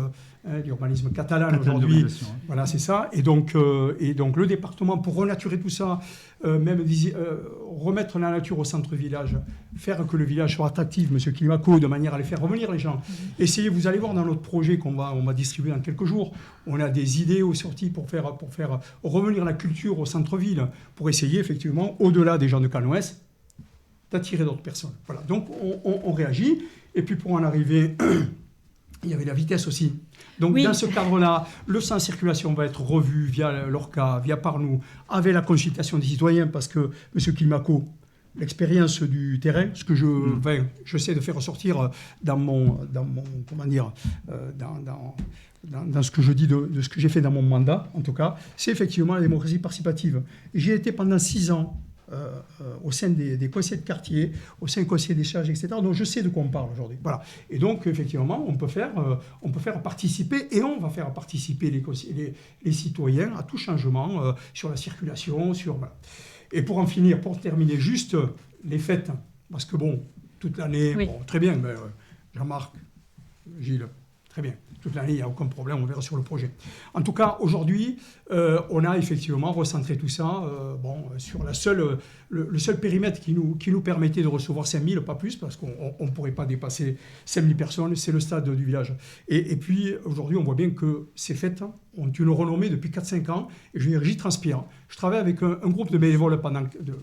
d'urbanisme catalane aujourd'hui. Voilà, c'est ça. Et donc le département, pour renaturer tout ça, remettre la nature au centre-village, faire que le village soit attractif, M. Climaco, de manière à les faire revenir les gens. Essayez, vous allez voir dans notre projet qu'on va distribuer dans quelques jours, on a des idées aux sorties pour faire revenir la culture au centre-ville, pour essayer effectivement, au-delà des gens de Canouès, d'attirer d'autres personnes. Voilà. Donc on réagit. Et puis pour en arriver... Il y avait la vitesse aussi. Donc, dans ce cadre-là, le sens circulation va être revu via l'ORCA, via par nous, avec la consultation des citoyens, parce que, M. Climaco, l'expérience du terrain, ce que j'essaie de faire ressortir dans ce que je dis de ce que j'ai fait dans mon mandat, en tout cas, c'est effectivement la démocratie participative. J'ai été pendant 6 ans au sein des conseils de quartier, au sein des conseils des charges, etc. Donc je sais de quoi on parle aujourd'hui. Voilà. Et donc effectivement, on peut faire participer, et on va faire participer les citoyens à tout changement sur la circulation, Et pour terminer juste les fêtes, parce que toute l'année, très bien, Jean-Marc, Gilles, très bien. Toute l'année, il n'y a aucun problème, on verra sur le projet. En tout cas, aujourd'hui, on a effectivement recentré tout ça sur le seul périmètre qui nous permettait de recevoir 5000, pas plus, parce qu'on ne pourrait pas dépasser 5000 personnes, c'est le stade du village. Et puis, aujourd'hui, on voit bien que ces fêtes ont une renommée depuis 4-5 ans, et j'y transpire. Je travaille avec un groupe de bénévoles pendant de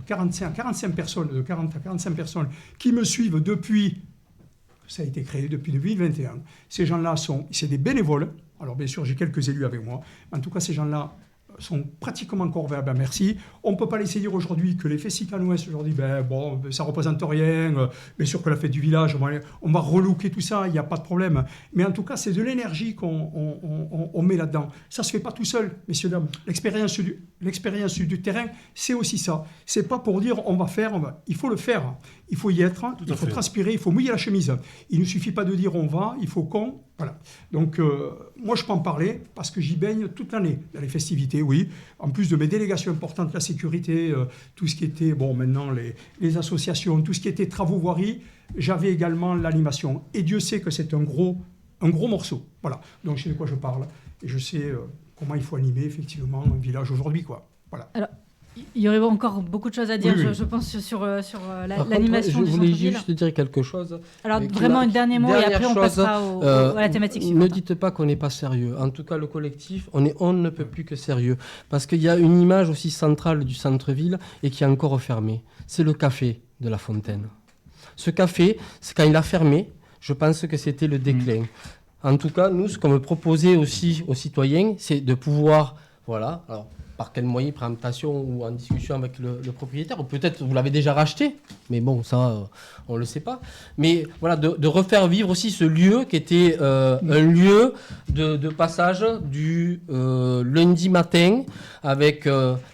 40 à 45 personnes qui me suivent depuis... Ça a été créé depuis 2021. Ces gens-là c'est des bénévoles. Alors bien sûr, j'ai quelques élus avec moi. En tout cas, ces gens-là sont pratiquement corvéables à merci. On ne peut pas laisser dire aujourd'hui que les Festicanoès, aujourd'hui, ça ne représente rien. Bien sûr que la fête du village, on va relooker tout ça, il n'y a pas de problème. Mais en tout cas, c'est de l'énergie qu'on met là-dedans. Ça ne se fait pas tout seul, messieurs, dames. L'expérience du terrain, c'est aussi ça. Ce n'est pas pour dire on va faire, il faut le faire. Il faut y être, il faut transpirer, il faut mouiller la chemise. Il ne suffit pas de dire on va, il faut qu'on... Voilà. Donc, moi, je peux en parler parce que j'y baigne toute l'année dans les festivités, oui. En plus de mes délégations importantes, la sécurité, tout ce qui était, maintenant, les associations, tout ce qui était travaux voirie, j'avais également l'animation. Et Dieu sait que c'est un gros morceau. Voilà. Donc, je sais de quoi je parle. Et je sais comment il faut animer, effectivement, un village aujourd'hui, quoi. Voilà. Alors, il y aurait encore beaucoup de choses à dire, oui. je pense, sur l'animation du Je voulais centre-ville. juste dire quelque chose. Alors, vraiment, un dernier mot, et après, on passera à la thématique suivante. Ne dites pas qu'on n'est pas sérieux. En tout cas, le collectif, on ne peut plus que sérieux. Parce qu'il y a une image aussi centrale du centre-ville et qui est encore fermée. C'est le café de La Fontaine. Ce café, quand il a fermé, je pense que c'était le déclin. En tout cas, nous, ce qu'on veut proposer aussi aux citoyens, c'est de pouvoir... Voilà, alors... Par quel moyen, présentation ou en discussion avec le propriétaire, ou peut-être vous l'avez déjà racheté, mais bon, ça, on ne le sait pas. Mais voilà, de refaire vivre aussi ce lieu qui était un lieu de passage du lundi matin avec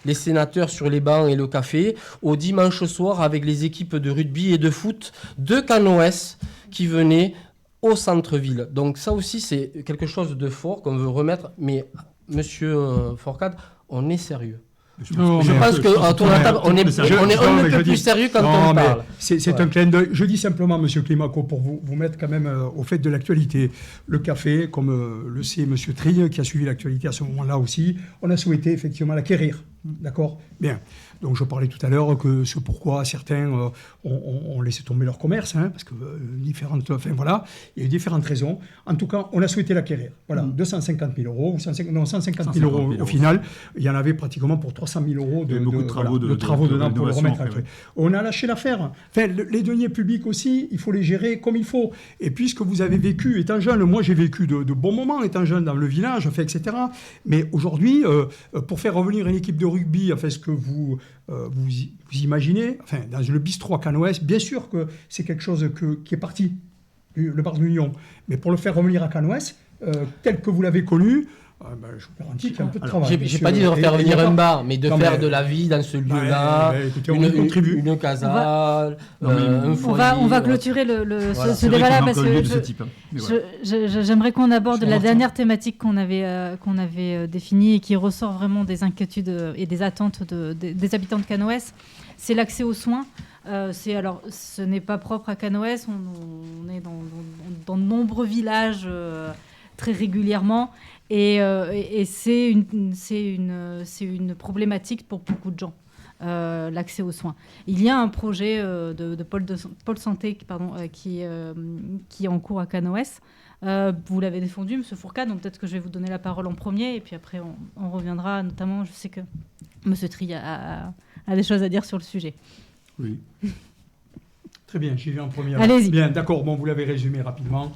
les sénateurs sur les bancs et le café, au dimanche soir avec les équipes de rugby et de foot de Canoës qui venaient au centre-ville. Donc ça aussi, c'est quelque chose de fort qu'on veut remettre, mais monsieur Fourcade, on est sérieux. Je pense qu'autour de la table, on est un peu plus sérieux quand on parle. C'est un clin d'œil. Je dis simplement, monsieur Climaco, pour vous mettre quand même au fait de l'actualité. Le café, comme le sait monsieur Trier, qui a suivi l'actualité à ce moment-là aussi, on a souhaité effectivement l'acquérir. D'accord ? Bien. Donc je parlais tout à l'heure que c'est pourquoi certains ont laissé tomber leur commerce, parce que il y a eu différentes raisons. En tout cas, on a souhaité l'acquérir. Voilà, 250 000 euros, 150 000 euros au final. Il y en avait pratiquement pour 300 000 euros de travaux dedans pour le remettre. On a lâché l'affaire. Enfin, les deniers publics aussi, il faut les gérer comme il faut. Et puisque vous avez vécu, étant jeune, moi j'ai vécu de bons moments étant jeune dans le village, etc. Mais aujourd'hui, pour faire revenir une équipe de rugby, ce que vous imaginez, dans le bistrot à Canoës, bien sûr que c'est quelque chose qui est parti, le bar de l'Union. Mais pour le faire revenir à Canoës, tel que vous l'avez connu, je vous garantis qu'il y a un peu de travail. J'ai pas dit de faire venir un bar, mais de faire de la vie dans ce lieu-là, une casa, un foyer. On va clôturer ce débat-là parce que j'aimerais qu'on aborde la dernière thématique qu'on avait définie et qui ressort vraiment des inquiétudes et des attentes des habitants de Canoës. C'est l'accès aux soins. Ce n'est pas propre à Canoës, on est dans de nombreux villages très régulièrement. Et c'est une problématique pour beaucoup de gens, l'accès aux soins. Il y a un projet de pôle santé qui est en cours à Canoës. Vous l'avez défendu, M. Fourcade, donc peut-être que je vais vous donner la parole en premier, et puis après on reviendra, notamment, je sais que M. Trier a des choses à dire sur le sujet. Oui. Très bien, j'y vais en premier. Allez-y. Bien, d'accord, vous l'avez résumé rapidement.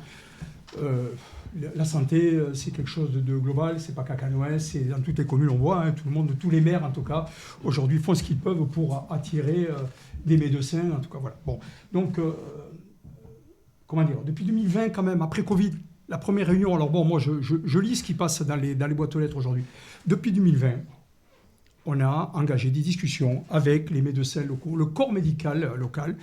La santé, c'est quelque chose de global, c'est pas qu'à Canoës, c'est dans toutes les communes, on voit, tout le monde, tous les maires en tout cas, aujourd'hui font ce qu'ils peuvent pour attirer des médecins, en tout cas, voilà. Bon, donc, depuis 2020 quand même, après Covid, la première réunion, alors bon, moi je lis ce qui passe dans les boîtes aux lettres aujourd'hui. Depuis 2020, on a engagé des discussions avec les médecins locaux, le corps médical local,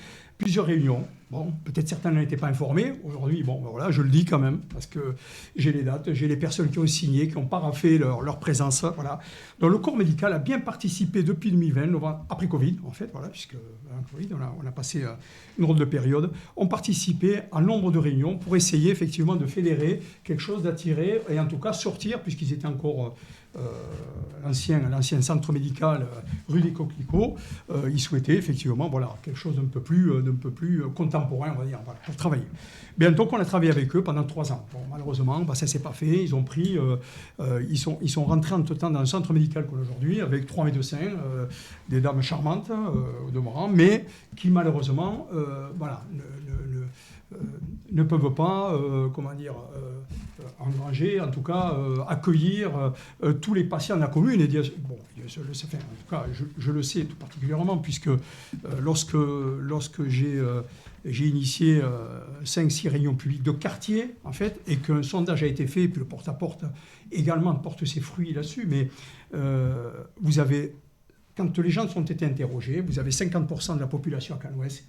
plusieurs réunions. Bon, peut-être certains n'en étaient pas informés. Aujourd'hui, bon, ben voilà, je le dis quand même, parce que j'ai les dates, j'ai les personnes qui ont signé, qui ont paraphé leur présence. Voilà. Donc le corps médical a bien participé depuis 2020, après Covid, en fait, voilà, puisque Covid, on a passé une drôle de période, ont participé à nombre de réunions pour essayer effectivement de fédérer quelque chose, d'attirer, et en tout cas sortir, puisqu'ils étaient encore... l'ancien centre médical rue des Coquelicots, ils souhaitaient effectivement quelque chose d'un peu plus contemporain, on va dire, voilà, pour travailler. Bien, donc on a travaillé avec eux pendant 3 ans. Bon, malheureusement, ça ne s'est pas fait. Ils ont pris, ils sont rentrés entre-temps dans un centre médical qu'on a aujourd'hui, avec 3 médecins, des dames charmantes au demeurant, mais qui malheureusement ne peuvent pas, engranger, en tout cas accueillir tous les patients de la commune. Et bon, en tout cas, je le sais tout particulièrement, puisque lorsque j'ai initié 5-6 réunions publiques de quartier, en fait, et qu'un sondage a été fait, et puis le porte-à-porte également porte ses fruits là-dessus, mais vous avez, quand les gens ont été interrogés, vous avez 50% de la population à Cannes-Ouest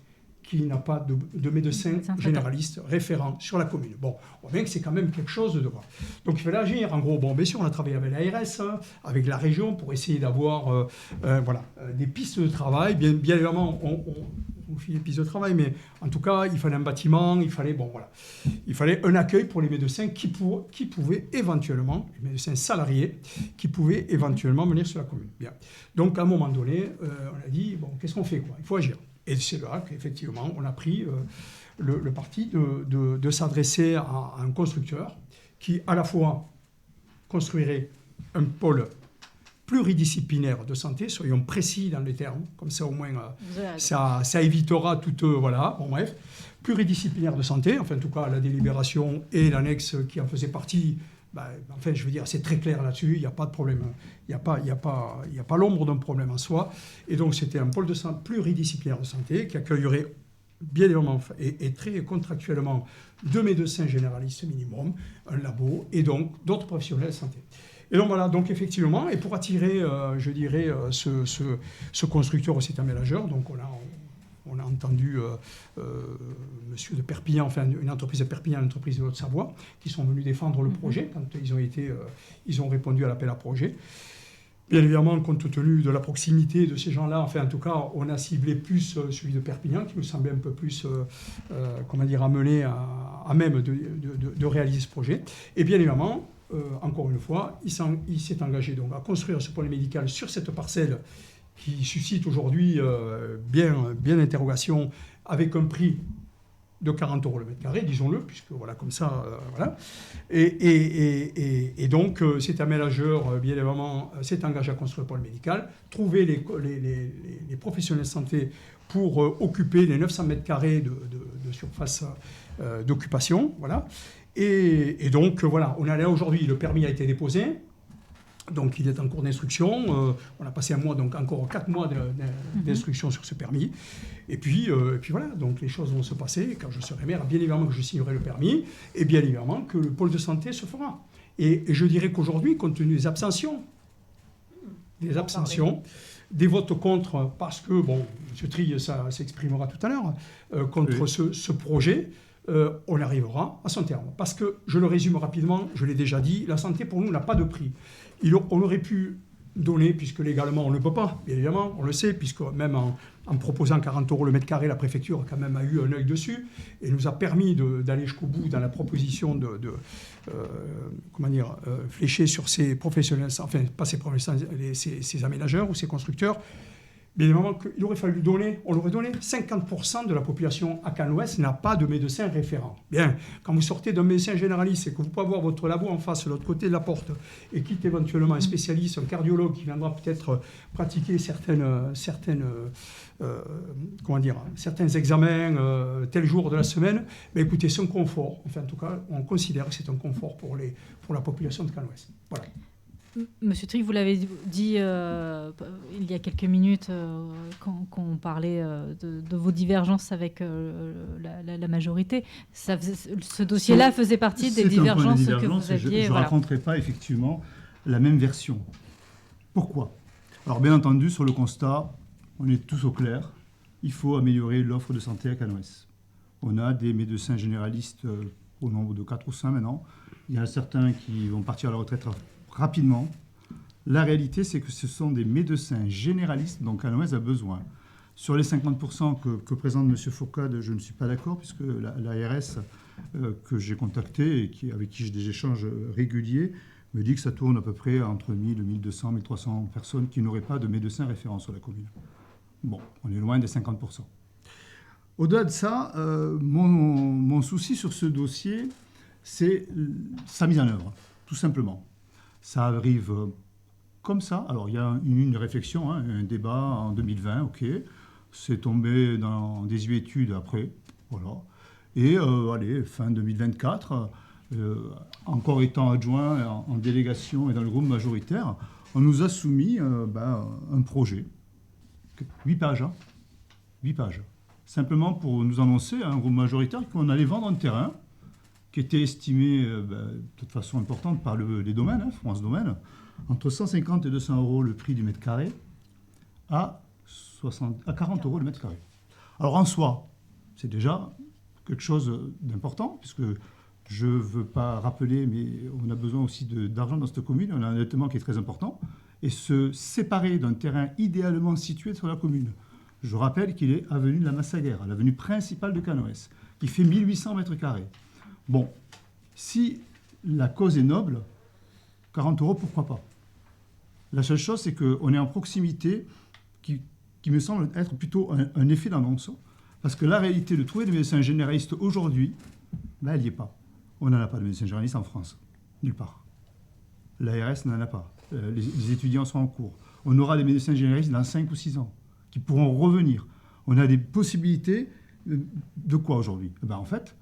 qui n'a pas de médecin généraliste référent sur la commune. Bon, on voit bien que c'est quand même quelque chose de voir. Donc il fallait agir. En gros, bon, bien sûr, on a travaillé avec l'ARS, avec la région, pour essayer d'avoir des pistes de travail. Bien évidemment, on fait des pistes de travail, mais en tout cas, il fallait un bâtiment, il fallait un accueil pour les médecins qui pouvaient éventuellement, les médecins salariés, qui pouvaient éventuellement venir sur la commune. Bien. Donc à un moment donné, on a dit, bon, qu'est-ce qu'on fait, quoi ? Il faut agir. Et c'est là qu'effectivement, on a pris le parti de s'adresser à un constructeur qui, à la fois, construirait un pôle pluridisciplinaire de santé, soyons précis dans les termes, comme ça au moins ça évitera toute... pluridisciplinaire de santé, enfin en tout cas la délibération et l'annexe qui en faisait partie... c'est très clair là-dessus, il n'y a pas de problème, il n'y a pas l'ombre d'un problème en soi. Et donc, c'était un pôle de santé pluridisciplinaire de santé qui accueillerait bien évidemment et très contractuellement 2 médecins généralistes minimum, un labo et donc d'autres professionnels de santé. Et donc voilà, donc effectivement, et pour attirer, ce constructeur, c'est un ménageur, donc on a entendu monsieur de Perpignan, enfin une entreprise de Perpignan, une entreprise de Haute-Savoie, qui sont venus défendre le projet quand ils ont répondu à l'appel à projet. Bien évidemment, compte tenu de la proximité de ces gens-là, enfin en tout cas, on a ciblé plus celui de Perpignan, qui nous semblait un peu plus, amené à même de réaliser ce projet. Et bien évidemment, encore une fois, il s'est engagé donc à construire ce pôle médical sur cette parcelle qui suscite aujourd'hui bien d'interrogations, avec un prix de 40 € le mètre carré, disons-le, puisque voilà, comme ça, voilà. Et donc, cet aménageur, bien évidemment, s'est engagé à construire le pôle médical, trouver les professionnels de santé pour occuper les 900 mètres carrés de surface d'occupation, voilà. Et donc, voilà, on est là aujourd'hui, le permis a été déposé. Donc, il est en cours d'instruction. On a passé un mois, donc encore 4 mois d'instruction sur ce permis. Et puis voilà, donc les choses vont se passer. Quand je serai maire, bien évidemment que je signerai le permis, et bien évidemment que le pôle de santé se fera. Et je dirais qu'aujourd'hui, compte tenu des abstentions, des votes contre, parce que, bon, M. Trill, ça s'exprimera tout à l'heure, contre ce projet, on arrivera à son terme. Parce que, je le résume rapidement, je l'ai déjà dit, la santé pour nous n'a pas de prix. On aurait pu donner, puisque légalement on ne peut pas, bien évidemment, on le sait, puisque même en proposant 40 € le mètre carré, la préfecture a quand même eu un œil dessus et nous a permis d'aller jusqu'au bout dans la proposition fléchée sur ces professionnels, enfin pas ces professionnels, ces aménageurs ou ces constructeurs. Bien évidemment, il aurait fallu donner, on l'aurait donné, 50% de la population à Cannes-Ouest n'a pas de médecin référent. Bien, quand vous sortez d'un médecin généraliste et que vous pouvez avoir votre labo en face, de l'autre côté de la porte, et quitte éventuellement un spécialiste, un cardiologue qui viendra peut-être pratiquer certains examens tel jour de la semaine, écoutez, c'est un confort. Enfin, en tout cas, on considère que c'est un confort pour la population de Cannes-Ouest. Voilà. Monsieur Trill, vous l'avez dit il y a quelques minutes quand on parlait de vos divergences avec la majorité. Ce dossier-là faisait partie des divergences que vous aviez. Je ne raconterai pas effectivement la même version. Pourquoi ? Alors bien entendu, sur le constat, on est tous au clair. il faut améliorer l'offre de santé à Canoës. On a des médecins généralistes au nombre de 4 ou 5 maintenant. Il y en a certains qui vont partir à la retraite rapidement. La réalité, c'est que ce sont des médecins généralistes dont Canoës a besoin. Sur les 50% que présente M. Foucaud, je ne suis pas d'accord, puisque l'ARS que j'ai contacté et avec qui j'ai des échanges réguliers me dit que ça tourne à peu près entre 1000, 1200, 1300 personnes qui n'auraient pas de médecin référent sur la commune. Bon, on est loin des 50%. Au-delà de ça, mon souci sur ce dossier, c'est sa mise en œuvre, tout simplement. Ça arrive comme ça. Alors, il y a une réflexion, hein, un débat en 2020, ok. C'est tombé dans des études après, voilà. Et allez, fin 2024, encore étant adjoint en délégation et dans le groupe majoritaire, on nous a soumis un projet. 8 pages, hein, 8 pages. Simplement pour nous annoncer à un groupe majoritaire qu'on allait vendre un terrain qui était estimé de toute façon importante par les domaines, hein, France Domaine, entre 150 et 200 euros le prix du mètre carré, à 40 euros le mètre carré. Alors en soi, c'est déjà quelque chose d'important, puisque je ne veux pas rappeler, mais on a besoin aussi d'argent dans cette commune, on a un endettement qui est très important, et se séparer d'un terrain idéalement situé sur la commune. Je rappelle qu'il est avenue de la Massaguère, l'avenue principale de Canoës, qui fait 1800 mètres carrés. Bon, si la cause est noble, 40 euros, pourquoi pas? La seule chose, c'est qu'on est en proximité qui me semble être plutôt un effet d'annonce. Parce que la réalité de trouver des médecins généralistes aujourd'hui, elle n'y est pas. On n'en a pas de médecins généralistes en France, nulle part. L'ARS n'en a pas. Les étudiants sont en cours. On aura des médecins généralistes dans 5 ou 6 ans, qui pourront revenir. On a des possibilités de quoi aujourd'hui? En fait,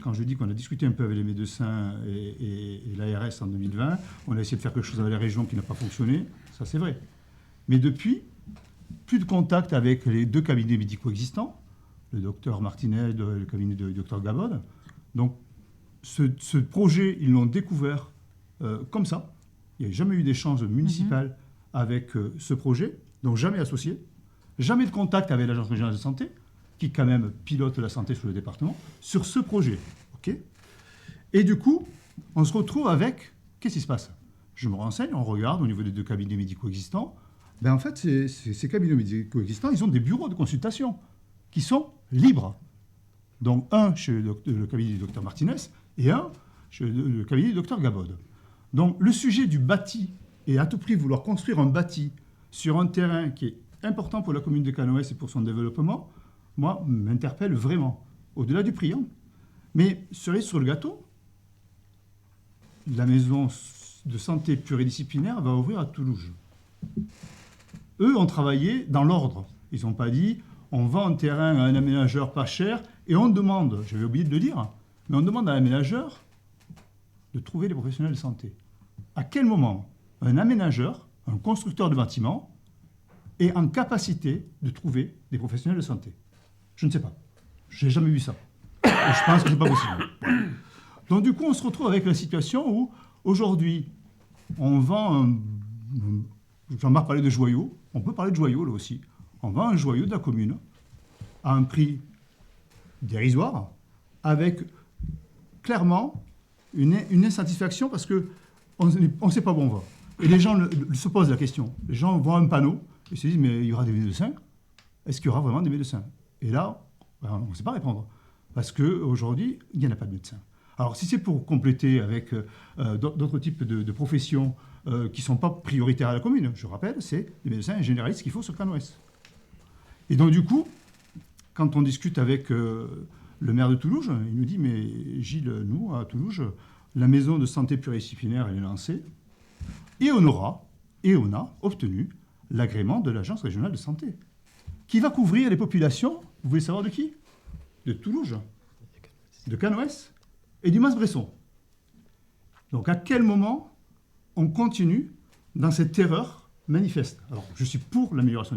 quand je dis qu'on a discuté un peu avec les médecins et l'ARS en 2020, on a essayé de faire quelque chose avec les régions qui n'a pas fonctionné, ça c'est vrai. Mais depuis, plus de contact avec les 2 cabinets médicaux existants, le docteur Martinez, le cabinet du docteur Gabod. Donc, ce projet, ils l'ont découvert comme ça. Il n'y a jamais eu d'échange municipal avec ce projet, donc jamais associé, jamais de contact avec l'Agence régionale de santé, qui quand même pilote la santé sur le département, sur ce projet. Okay, et du coup, on se retrouve avec... Qu'est-ce qui se passe? Je me renseigne, on regarde au niveau des 2 cabinets médicaux existants. En fait, ces cabinets médicaux existants, ils ont des bureaux de consultation qui sont libres. Donc un chez le cabinet du docteur Martinez et un chez le cabinet du docteur Gabod. Donc le sujet du bâti, et à tout prix vouloir construire un bâti sur un terrain qui est important pour la commune de Canoës et pour son développement, moi, m'interpelle vraiment, au-delà du prix. Hein. Mais cerise sur le gâteau, la maison de santé pluridisciplinaire va ouvrir à Toulouse. Eux ont travaillé dans l'ordre. Ils n'ont pas dit on vend un terrain à un aménageur pas cher et on demande, j'avais oublié de le dire, mais on demande à l'aménageur de trouver des professionnels de santé. À quel moment un aménageur, un constructeur de bâtiments, est en capacité de trouver des professionnels de santé? Je ne sais pas. Je n'ai jamais vu ça. Et je pense que ce n'est pas possible. Donc du coup, on se retrouve avec la situation où, aujourd'hui, on vend Jean-Marc parlait de joyaux. On peut parler de joyaux, là aussi. On vend un joyau de la commune à un prix dérisoire, avec clairement une insatisfaction parce qu'on ne sait pas où on va. Et les gens se posent la question. Les gens voient un panneau et se disent, mais il y aura des médecins? Est-ce qu'il y aura vraiment des médecins? Et là, on ne sait pas répondre. Parce qu'aujourd'hui, il n'y en a pas de médecins. Alors, si c'est pour compléter avec d'autres types de professions qui ne sont pas prioritaires à la commune, je rappelle, c'est les médecins généralistes qu'il faut sur Canoës. Et donc, du coup, quand on discute avec le maire de Toulouse, il nous dit, mais Gilles, nous, à Toulouse, la maison de santé pluridisciplinaire, elle est lancée, et on a obtenu l'agrément de l'Agence régionale de santé, qui va couvrir les populations, vous voulez savoir de qui? De Toulouse, de Canoës et du Mas-Bresson. Donc à quel moment on continue dans cette erreur manifeste? Alors je suis pour l'amélioration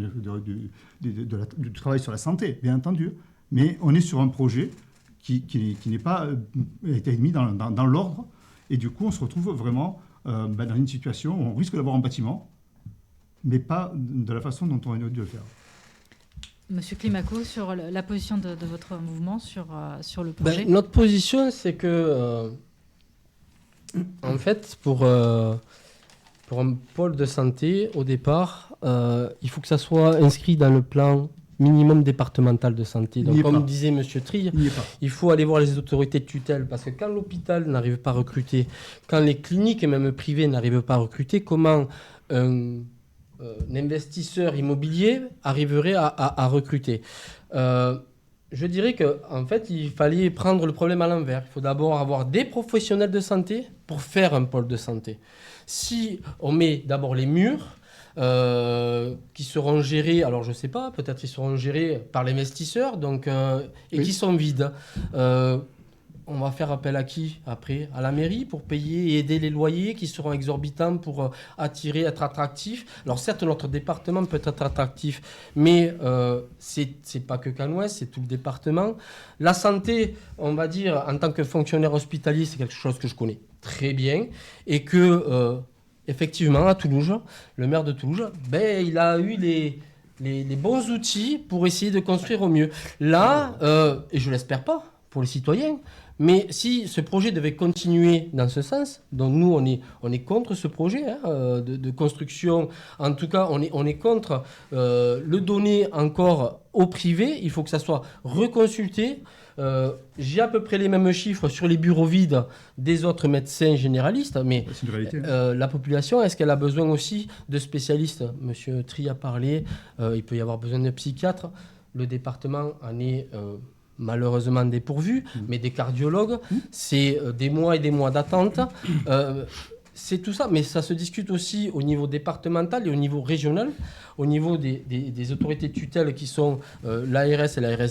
du travail sur la santé, bien entendu, mais on est sur un projet qui n'est pas été mis dans l'ordre, et du coup on se retrouve vraiment dans une situation où on risque d'avoir un bâtiment, mais pas de la façon dont on a dû le faire. Monsieur Climaco, sur la position de votre mouvement sur le projet. Notre position, c'est que, en fait, pour un pôle de santé, au départ, il faut que ça soit inscrit dans le plan minimum départemental de santé. Donc, comme disait M. Trill, il faut aller voir les autorités de tutelle, parce que quand l'hôpital n'arrive pas à recruter, quand les cliniques, et même privées, n'arrivent pas à recruter, comment un investisseur immobilier arriverait à recruter? Je dirais qu'en fait, il fallait prendre le problème à l'envers. Il faut d'abord avoir des professionnels de santé pour faire un pôle de santé. Si on met d'abord les murs, qui seront gérés, alors je ne sais pas, peut-être ils seront gérés par l'investisseur, qui sont vides. On va faire appel à qui après? À la mairie pour payer et aider les loyers qui seront exorbitants pour attirer, être attractifs. Alors certes, notre département peut être attractif, mais c'est pas que Cannes-Ouest, c'est tout le département. La santé, on va dire, en tant que fonctionnaire hospitalier, c'est quelque chose que je connais très bien et que, effectivement, à Toulouse, le maire de Toulouse, il a eu les bons outils pour essayer de construire au mieux. Là, et je l'espère pas pour les citoyens, mais si ce projet devait continuer dans ce sens, donc nous on est contre ce projet de construction, en tout cas on est contre le donner encore au privé, il faut que ça soit reconsulté. J'ai à peu près les mêmes chiffres sur les bureaux vides des autres médecins généralistes, mais c'est une réalité. La population, est-ce qu'elle a besoin aussi de spécialistes? Monsieur Trill a parlé, il peut y avoir besoin de psychiatres, le département en est malheureusement dépourvu, mais des cardiologues, c'est des mois et des mois d'attente. C'est tout ça, mais ça se discute aussi au niveau départemental et au niveau régional, au niveau des autorités de tutelle qui sont l'ARS et l'ARS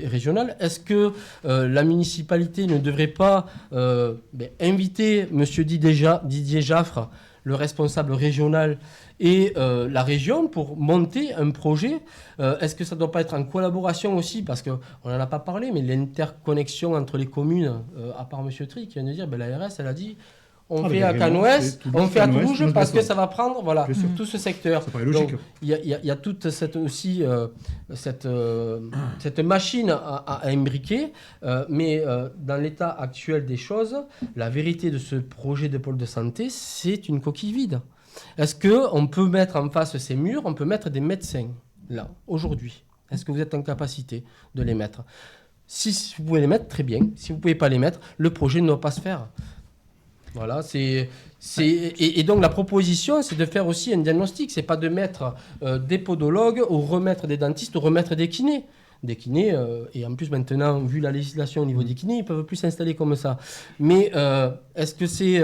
régionale. Est-ce que la municipalité ne devrait pas inviter M. Didier Jaffre, le responsable régional, et la région pour monter un projet? Est-ce que ça ne doit pas être en collaboration aussi? Parce qu'on n'en a pas parlé, mais l'interconnexion entre les communes, à part M. Trill qui vient de dire, l'ARS, elle a dit... On fait à Cannes-Ouest, on fait à Toulouse parce que ça va prendre sur tout ce secteur. Ça paraît logique. Donc, il y a toute cette machine à imbriquer, mais dans l'état actuel des choses, la vérité de ce projet de pôle de santé, c'est une coquille vide. Est-ce qu'on peut mettre en face ces murs, on peut mettre des médecins, là, aujourd'hui? Est-ce que vous êtes en capacité de les mettre? Si vous pouvez les mettre, très bien. Si vous ne pouvez pas les mettre, le projet ne doit pas se faire. Voilà, et donc la proposition, c'est de faire aussi un diagnostic. C'est pas de mettre des podologues ou remettre des dentistes ou remettre des kinés. Des kinés, et en plus maintenant, vu la législation au niveau des kinés, ils ne peuvent plus s'installer comme ça. Mais est-ce que c'est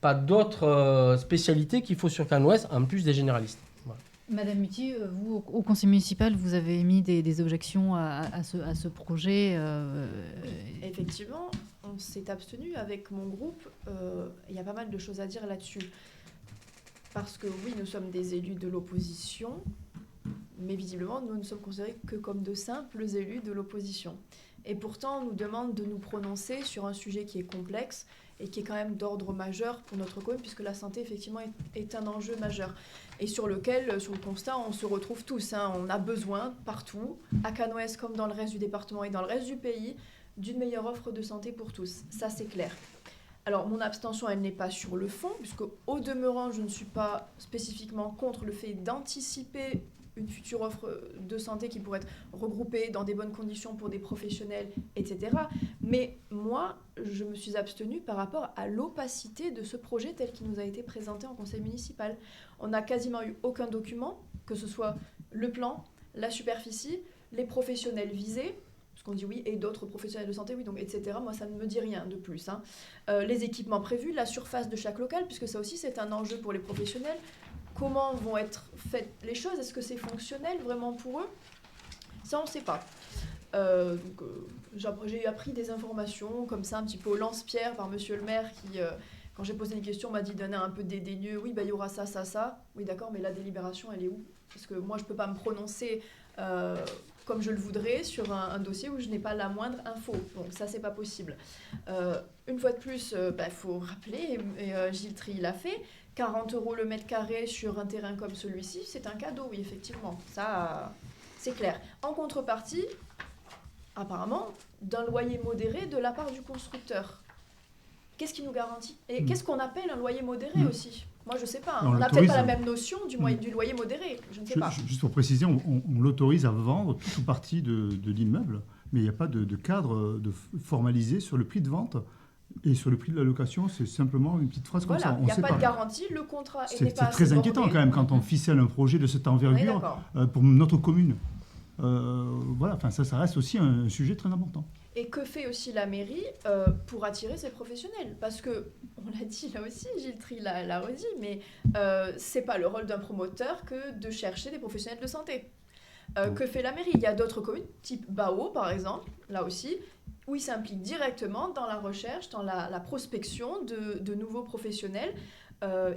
pas d'autres spécialités qu'il faut sur Cannes-Ouest, en plus des généralistes? Voilà. Madame Muti, vous, au conseil municipal, vous avez émis des objections à ce projet. Effectivement, on s'est abstenu avec mon groupe. Il y a pas mal de choses à dire là-dessus. Parce que oui, nous sommes des élus de l'opposition, mais visiblement, nous ne sommes considérés que comme de simples élus de l'opposition. Et pourtant, on nous demande de nous prononcer sur un sujet qui est complexe et qui est quand même d'ordre majeur pour notre commune, puisque la santé, effectivement, est un enjeu majeur. Et sur lequel, sur le constat, on se retrouve tous. On a besoin, partout, à Cannes-Ouest comme dans le reste du département et dans le reste du pays, d'une meilleure offre de santé pour tous. Ça, c'est clair. Alors, mon abstention, elle n'est pas sur le fond, puisque au demeurant, je ne suis pas spécifiquement contre le fait d'anticiper une future offre de santé qui pourrait être regroupée dans des bonnes conditions pour des professionnels, etc. Mais moi, je me suis abstenue par rapport à l'opacité de ce projet tel qu'il nous a été présenté en conseil municipal. On n'a quasiment eu aucun document, que ce soit le plan, la superficie, les professionnels visés, parce qu'on dit oui, et d'autres professionnels de santé, oui, donc etc. Moi, ça ne me dit rien de plus. Les équipements prévus, la surface de chaque local, puisque ça aussi, c'est un enjeu pour les professionnels. Comment vont être faites les choses? Est-ce que c'est fonctionnel vraiment pour eux? Ça, on ne sait pas. J'ai appris des informations comme ça, un petit peu au lance-pierre par monsieur le maire qui, quand j'ai posé une question, m'a dit donner un peu dédaigneux. Oui, il y aura ça, ça, ça. Oui, d'accord, mais la délibération, elle est où? Parce que moi, je ne peux pas me prononcer comme je le voudrais sur un dossier où je n'ai pas la moindre info. Donc ça, c'est pas possible. Une fois de plus, faut rappeler, et Gilles Trill l'a fait, 40 € le mètre carré sur un terrain comme celui-ci, c'est un cadeau, oui, effectivement. Ça, c'est clair. En contrepartie, apparemment, d'un loyer modéré de la part du constructeur. Qu'est-ce qui nous garantit? Et qu'est-ce qu'on appelle un loyer modéré aussi? Moi, je ne sais pas. On On n'a peut-être pas la l'autorise. même notion du loyer modéré. Je ne sais pas. Juste pour préciser, on l'autorise à vendre tout ou partie de l'immeuble, mais il n'y a pas de cadre formalisé sur le prix de vente et sur le prix de la location. C'est simplement une petite phrase comme ça. Voilà, il n'y a pas de garantie, le contrat n'est pas C'est très inquiétant borné. quand même quand on ficelle un projet de cette envergure pour notre commune. Voilà, enfin ça reste aussi un sujet très important. Et que fait aussi la mairie pour attirer ces professionnels? Parce que, on l'a dit là aussi, Gilles Tri l'a redit, mais c'est pas le rôle d'un promoteur que de chercher des professionnels de santé. Que fait la mairie? Il y a d'autres communes, type Bao par exemple, là aussi, où ils s'impliquent directement dans la recherche, dans la prospection de nouveaux professionnels.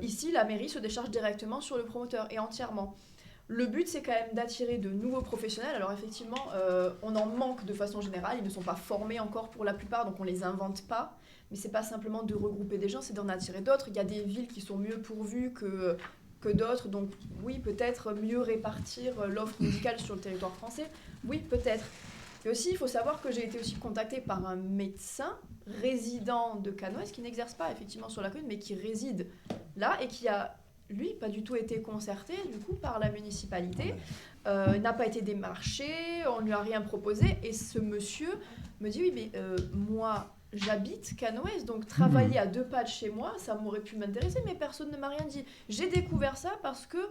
Ici, la mairie se décharge directement sur le promoteur et entièrement. Le but, c'est quand même d'attirer de nouveaux professionnels. Alors effectivement, on en manque de façon générale. Ils ne sont pas formés encore pour la plupart, donc on ne les invente pas. Mais ce n'est pas simplement de regrouper des gens, c'est d'en attirer d'autres. Il y a des villes qui sont mieux pourvues que d'autres. Donc oui, peut-être mieux répartir l'offre médicale sur le territoire français. Oui, peut-être. Et aussi, il faut savoir que j'ai été aussi contactée par un médecin résident de Canoës qui n'exerce pas effectivement sur la commune, mais qui réside là et qui a... lui, pas du tout été concerté, du coup, par la municipalité. Il n'a pas été démarché, on ne lui a rien proposé. Et ce monsieur me dit, oui, mais moi, j'habite Canoës, donc travailler à 2 pas de chez moi, ça m'aurait pu m'intéresser, mais personne ne m'a rien dit. J'ai découvert ça parce que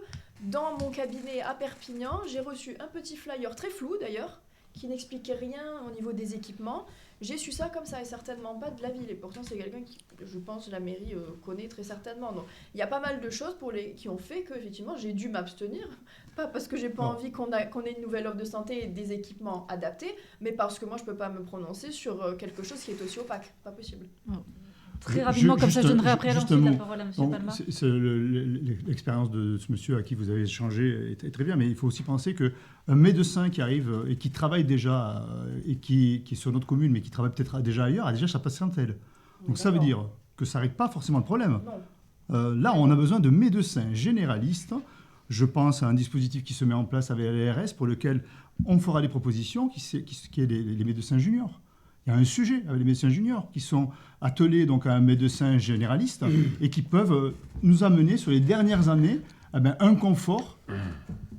dans mon cabinet à Perpignan, j'ai reçu un petit flyer, très flou d'ailleurs, qui n'expliquait rien au niveau des équipements. J'ai su ça comme ça et certainement pas de la ville. Et pourtant, c'est quelqu'un qui, je pense, la mairie connaît très certainement. Donc, il y a pas mal de choses qui ont fait que, effectivement, j'ai dû m'abstenir. Pas parce que j'ai pas envie qu'on ait une nouvelle offre de santé et des équipements adaptés, mais parce que moi, je peux pas me prononcer sur quelque chose qui est aussi opaque. Pas possible. Très rapidement, comme ça, je donnerai après la parole à M. Palma. L'expérience de ce monsieur à qui vous avez échangé est très bien, mais il faut aussi penser qu'un médecin qui arrive et qui travaille déjà, et qui est sur notre commune, mais qui travaille peut-être déjà ailleurs, a déjà sa patientèle. Donc ça veut dire que ça ne règle pas forcément le problème. Là, on a besoin de médecins généralistes. Je pense à un dispositif qui se met en place avec l'ARS pour lequel on fera des propositions, qui est les médecins juniors. Il y a un sujet avec les médecins juniors qui sont attelés donc à un médecin généraliste et qui peuvent nous amener sur les dernières années un confort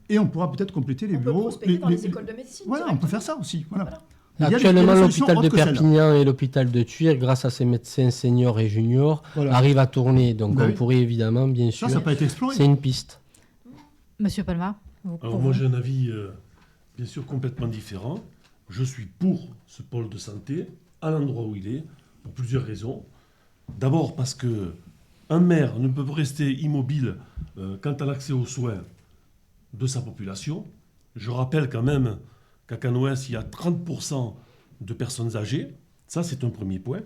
et on pourra peut-être compléter les bureaux. On peut prospecter dans les écoles de médecine. Voilà, on peut faire ça aussi. Voilà. Actuellement, l'hôpital de Perpignan et l'hôpital de Thuir, grâce à ces médecins seniors et juniors, arrivent à tourner. Donc on pourrait évidemment, bien sûr, ça peut être exploré. C'est une piste. Monsieur Palma. Alors moi j'ai un avis bien sûr complètement différent. Je suis pour ce pôle de santé à l'endroit où il est, pour plusieurs raisons. D'abord parce qu'un maire ne peut pas rester immobile quant à l'accès aux soins de sa population. Je rappelle quand même qu'à Canoës, il y a 30% de personnes âgées. Ça, c'est un premier point.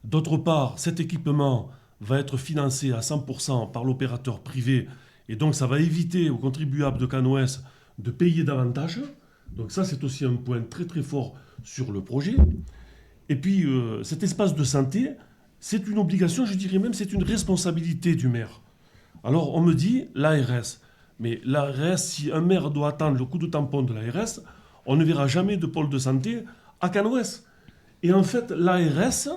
D'autre part, cet équipement va être financé à 100% par l'opérateur privé et donc ça va éviter aux contribuables de Canoës de payer davantage. Donc ça, c'est aussi un point très très fort sur le projet. Et puis, cet espace de santé, c'est une obligation, je dirais même, c'est une responsabilité du maire. Alors, on me dit, l'ARS. Mais l'ARS, si un maire doit attendre le coup de tampon de l'ARS, on ne verra jamais de pôle de santé à Canoës. Et en fait, l'ARS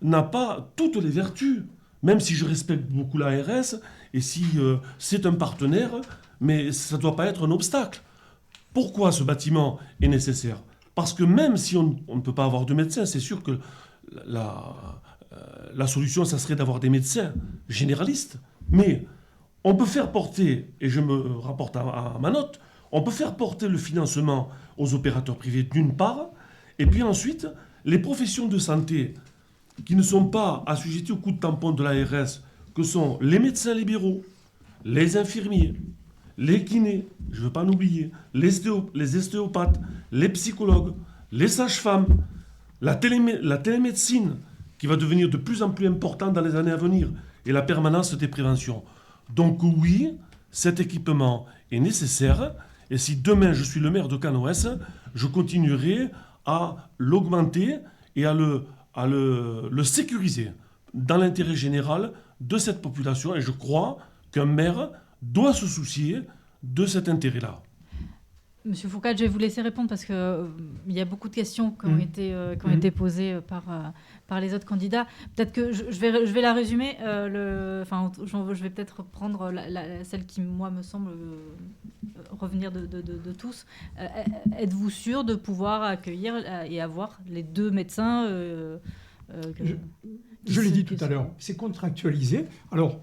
n'a pas toutes les vertus, même si je respecte beaucoup l'ARS, et si c'est un partenaire, mais ça ne doit pas être un obstacle. Pourquoi ce bâtiment est nécessaire? Parce que même si on ne peut pas avoir de médecins, c'est sûr que la solution, ça serait d'avoir des médecins généralistes. Mais on peut faire porter, et je me rapporte à ma note, on peut faire porter le financement aux opérateurs privés d'une part, et puis ensuite, les professions de santé qui ne sont pas assujetties au coup de tampon de l'ARS, que sont les médecins libéraux, les infirmiers, les kinés, je ne veux pas en oublier, les ostéopathes, les psychologues, les sages-femmes, la télémédecine, qui va devenir de plus en plus importante dans les années à venir, et la permanence des préventions. Donc oui, cet équipement est nécessaire, et si demain je suis le maire de Canoës, je continuerai à l'augmenter et à le sécuriser dans l'intérêt général de cette population, et je crois qu'un maire doit se soucier de cet intérêt-là. Monsieur Fourcade, je vais vous laisser répondre parce qu'il y a beaucoup de questions qui ont été posées par les autres candidats. Peut-être que je vais la résumer. Je vais peut-être prendre celle qui, moi, me semble revenir de tous. Êtes-vous sûr de pouvoir accueillir et avoir les 2 médecins Je l'ai dit tout à l'heure, c'est contractualisé. Alors,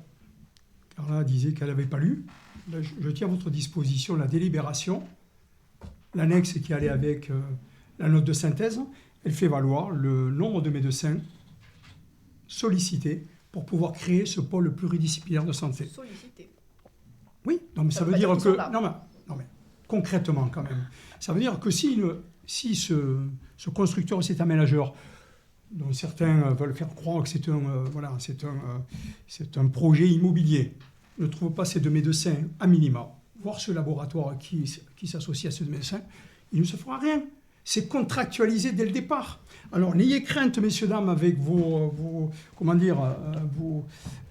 Carla disait qu'elle n'avait pas lu. Là, je tiens à votre disposition la délibération, l'annexe qui allait avec la note de synthèse. Elle fait valoir le nombre de médecins sollicités pour pouvoir créer ce pôle pluridisciplinaire de santé. Sollicité. Oui, non, mais ça veut dire que... Non, mais concrètement, quand même. Ça veut dire que si ce constructeur, cet aménageur, dont certains veulent faire croire que c'est un projet immobilier, ne trouve pas ces 2 médecins à minima, voire ce laboratoire qui s'associe à ce médecin, il ne se fera rien. C'est contractualisé dès le départ. Alors n'ayez crainte, messieurs, dames, avec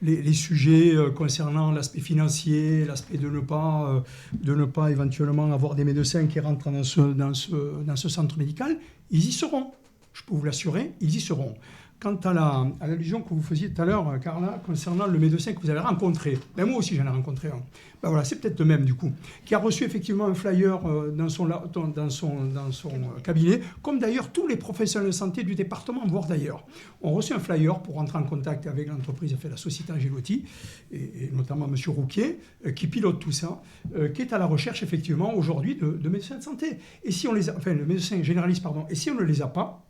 les sujets concernant l'aspect financier, l'aspect de ne pas éventuellement avoir des médecins qui rentrent dans ce centre médical. Ils y seront. Je peux vous l'assurer, ils y seront. Quant à l'allusion que vous faisiez tout à l'heure, Carla, concernant le médecin que vous avez rencontré, ben moi aussi j'en ai rencontré un. Ben voilà, c'est peut-être le même du coup, qui a reçu effectivement un flyer dans son cabinet, comme d'ailleurs tous les professionnels de santé du département, voire d'ailleurs, ont reçu un flyer pour rentrer en contact avec l'entreprise, la société Angelotti, et notamment M. Rouquier, qui pilote tout ça, qui est à la recherche effectivement aujourd'hui de médecins de santé. Et si on les a, enfin le médecin généraliste, pardon, et si on ne les a pas,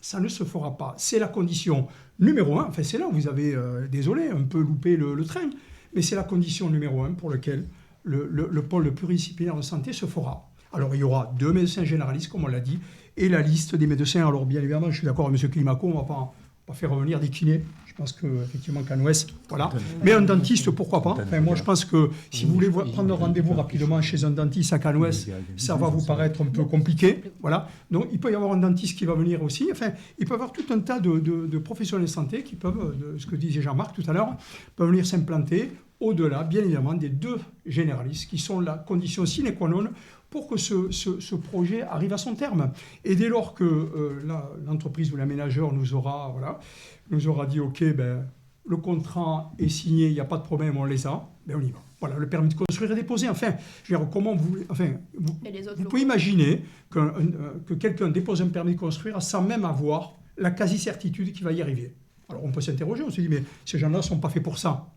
ça ne se fera pas. C'est la condition numéro 1. Enfin, c'est là où vous avez, désolé, un peu loupé le train, mais c'est la condition numéro 1 pour laquelle le pôle pluridisciplinaire de santé se fera. Alors, il y aura 2 médecins généralistes, comme on l'a dit, et la liste des médecins. Alors, bien évidemment, je suis d'accord avec M. Climaco, on ne va pas faire revenir des kinés. Je pense qu'effectivement, Canoës, voilà. Mais un dentiste, pourquoi pas. Enfin, moi, je pense que si vous voulez prendre rendez-vous rapidement chez un dentiste à Canoës, ça va vous paraître un peu compliqué. Voilà. Donc, il peut y avoir un dentiste qui va venir aussi. Enfin, il peut y avoir tout un tas de professionnels de santé qui peuvent, ce que disait Jean-Marc tout à l'heure, peuvent venir s'implanter au-delà, bien évidemment, des 2 généralistes qui sont la condition sine qua non pour que ce projet arrive à son terme. Et dès lors que l'entreprise ou l'aménageur nous aura dit « Ok, le contrat est signé, il n'y a pas de problème, on les a », on y va. Voilà, le permis de construire est déposé. Enfin, je veux dire, comment vous pouvez imaginer que quelqu'un dépose un permis de construire sans même avoir la quasi-certitude qu'il va y arriver. Alors, on peut s'interroger, on se dit « Mais ces gens-là ne sont pas faits pour ça ».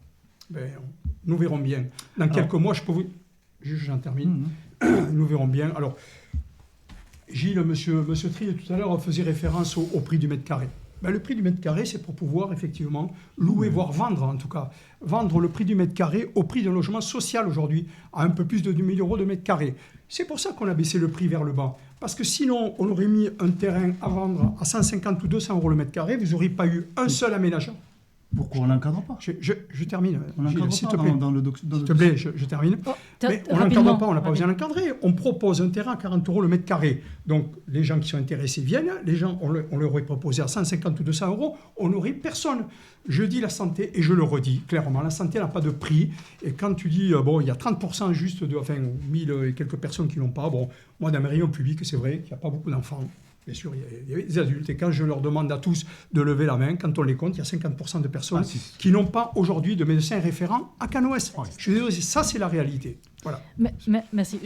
Nous verrons bien. Dans quelques mois, je peux vous... J'en termine. Nous verrons bien. Alors, Gilles, monsieur Trier, tout à l'heure, faisait référence au prix du mètre carré. Le prix du mètre carré, c'est pour pouvoir effectivement louer, voire vendre en tout cas. Vendre le prix du mètre carré au prix d'un logement social aujourd'hui, à un peu plus de 2 000 € de mètre carré. C'est pour ça qu'on a baissé le prix vers le bas. Parce que sinon, on aurait mis un terrain à vendre à 150 ou 200 € le mètre carré, vous n'auriez pas eu un seul aménageur. Pourquoi on ne l'encadre pas? Je termine. On l'encadre s'il pas te plaît. dans le S'il te plaît, je termine. Mais on ne l'encadre pas, on n'a pas besoin de l'encadrer. On propose un terrain à 40 € le mètre carré. Donc, les gens qui sont intéressés viennent. Les gens, on leur aurait proposé à 150 ou 200 €, on n'aurait personne. Je dis la santé, et je le redis clairement, la santé n'a pas de prix. Et quand tu dis, il y a 30% juste 1000 et quelques personnes qui n'ont pas. Bon, moi, dans mes rayons publics, c'est vrai qu'il n'y a pas beaucoup d'enfants. Bien sûr, il y a des adultes. Et quand je leur demande à tous de lever la main, quand on les compte, il y a 50% de personnes qui n'ont pas aujourd'hui de médecin référent à Canoës. Je suis désolé, ça, c'est la réalité. Voilà. Merci.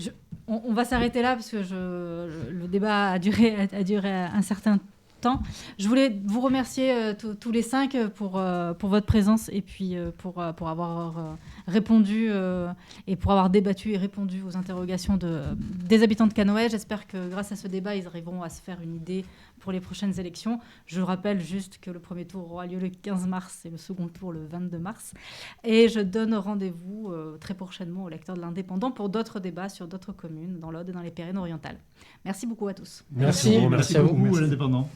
On va s'arrêter là parce que le débat a duré un certain temps. Je voulais vous remercier tous les 5 pour votre présence et puis pour avoir répondu et pour avoir débattu et répondu aux interrogations des habitants de Canoës. J'espère que grâce à ce débat, ils arriveront à se faire une idée pour les prochaines élections. Je rappelle juste que le premier tour aura lieu le 15 mars et le second tour le 22 mars. Et je donne rendez-vous très prochainement aux lecteurs de l'Indépendant pour d'autres débats sur d'autres communes dans l'Aude et dans les Pyrénées-Orientales. Merci beaucoup à tous. Merci à vous, l'Indépendant.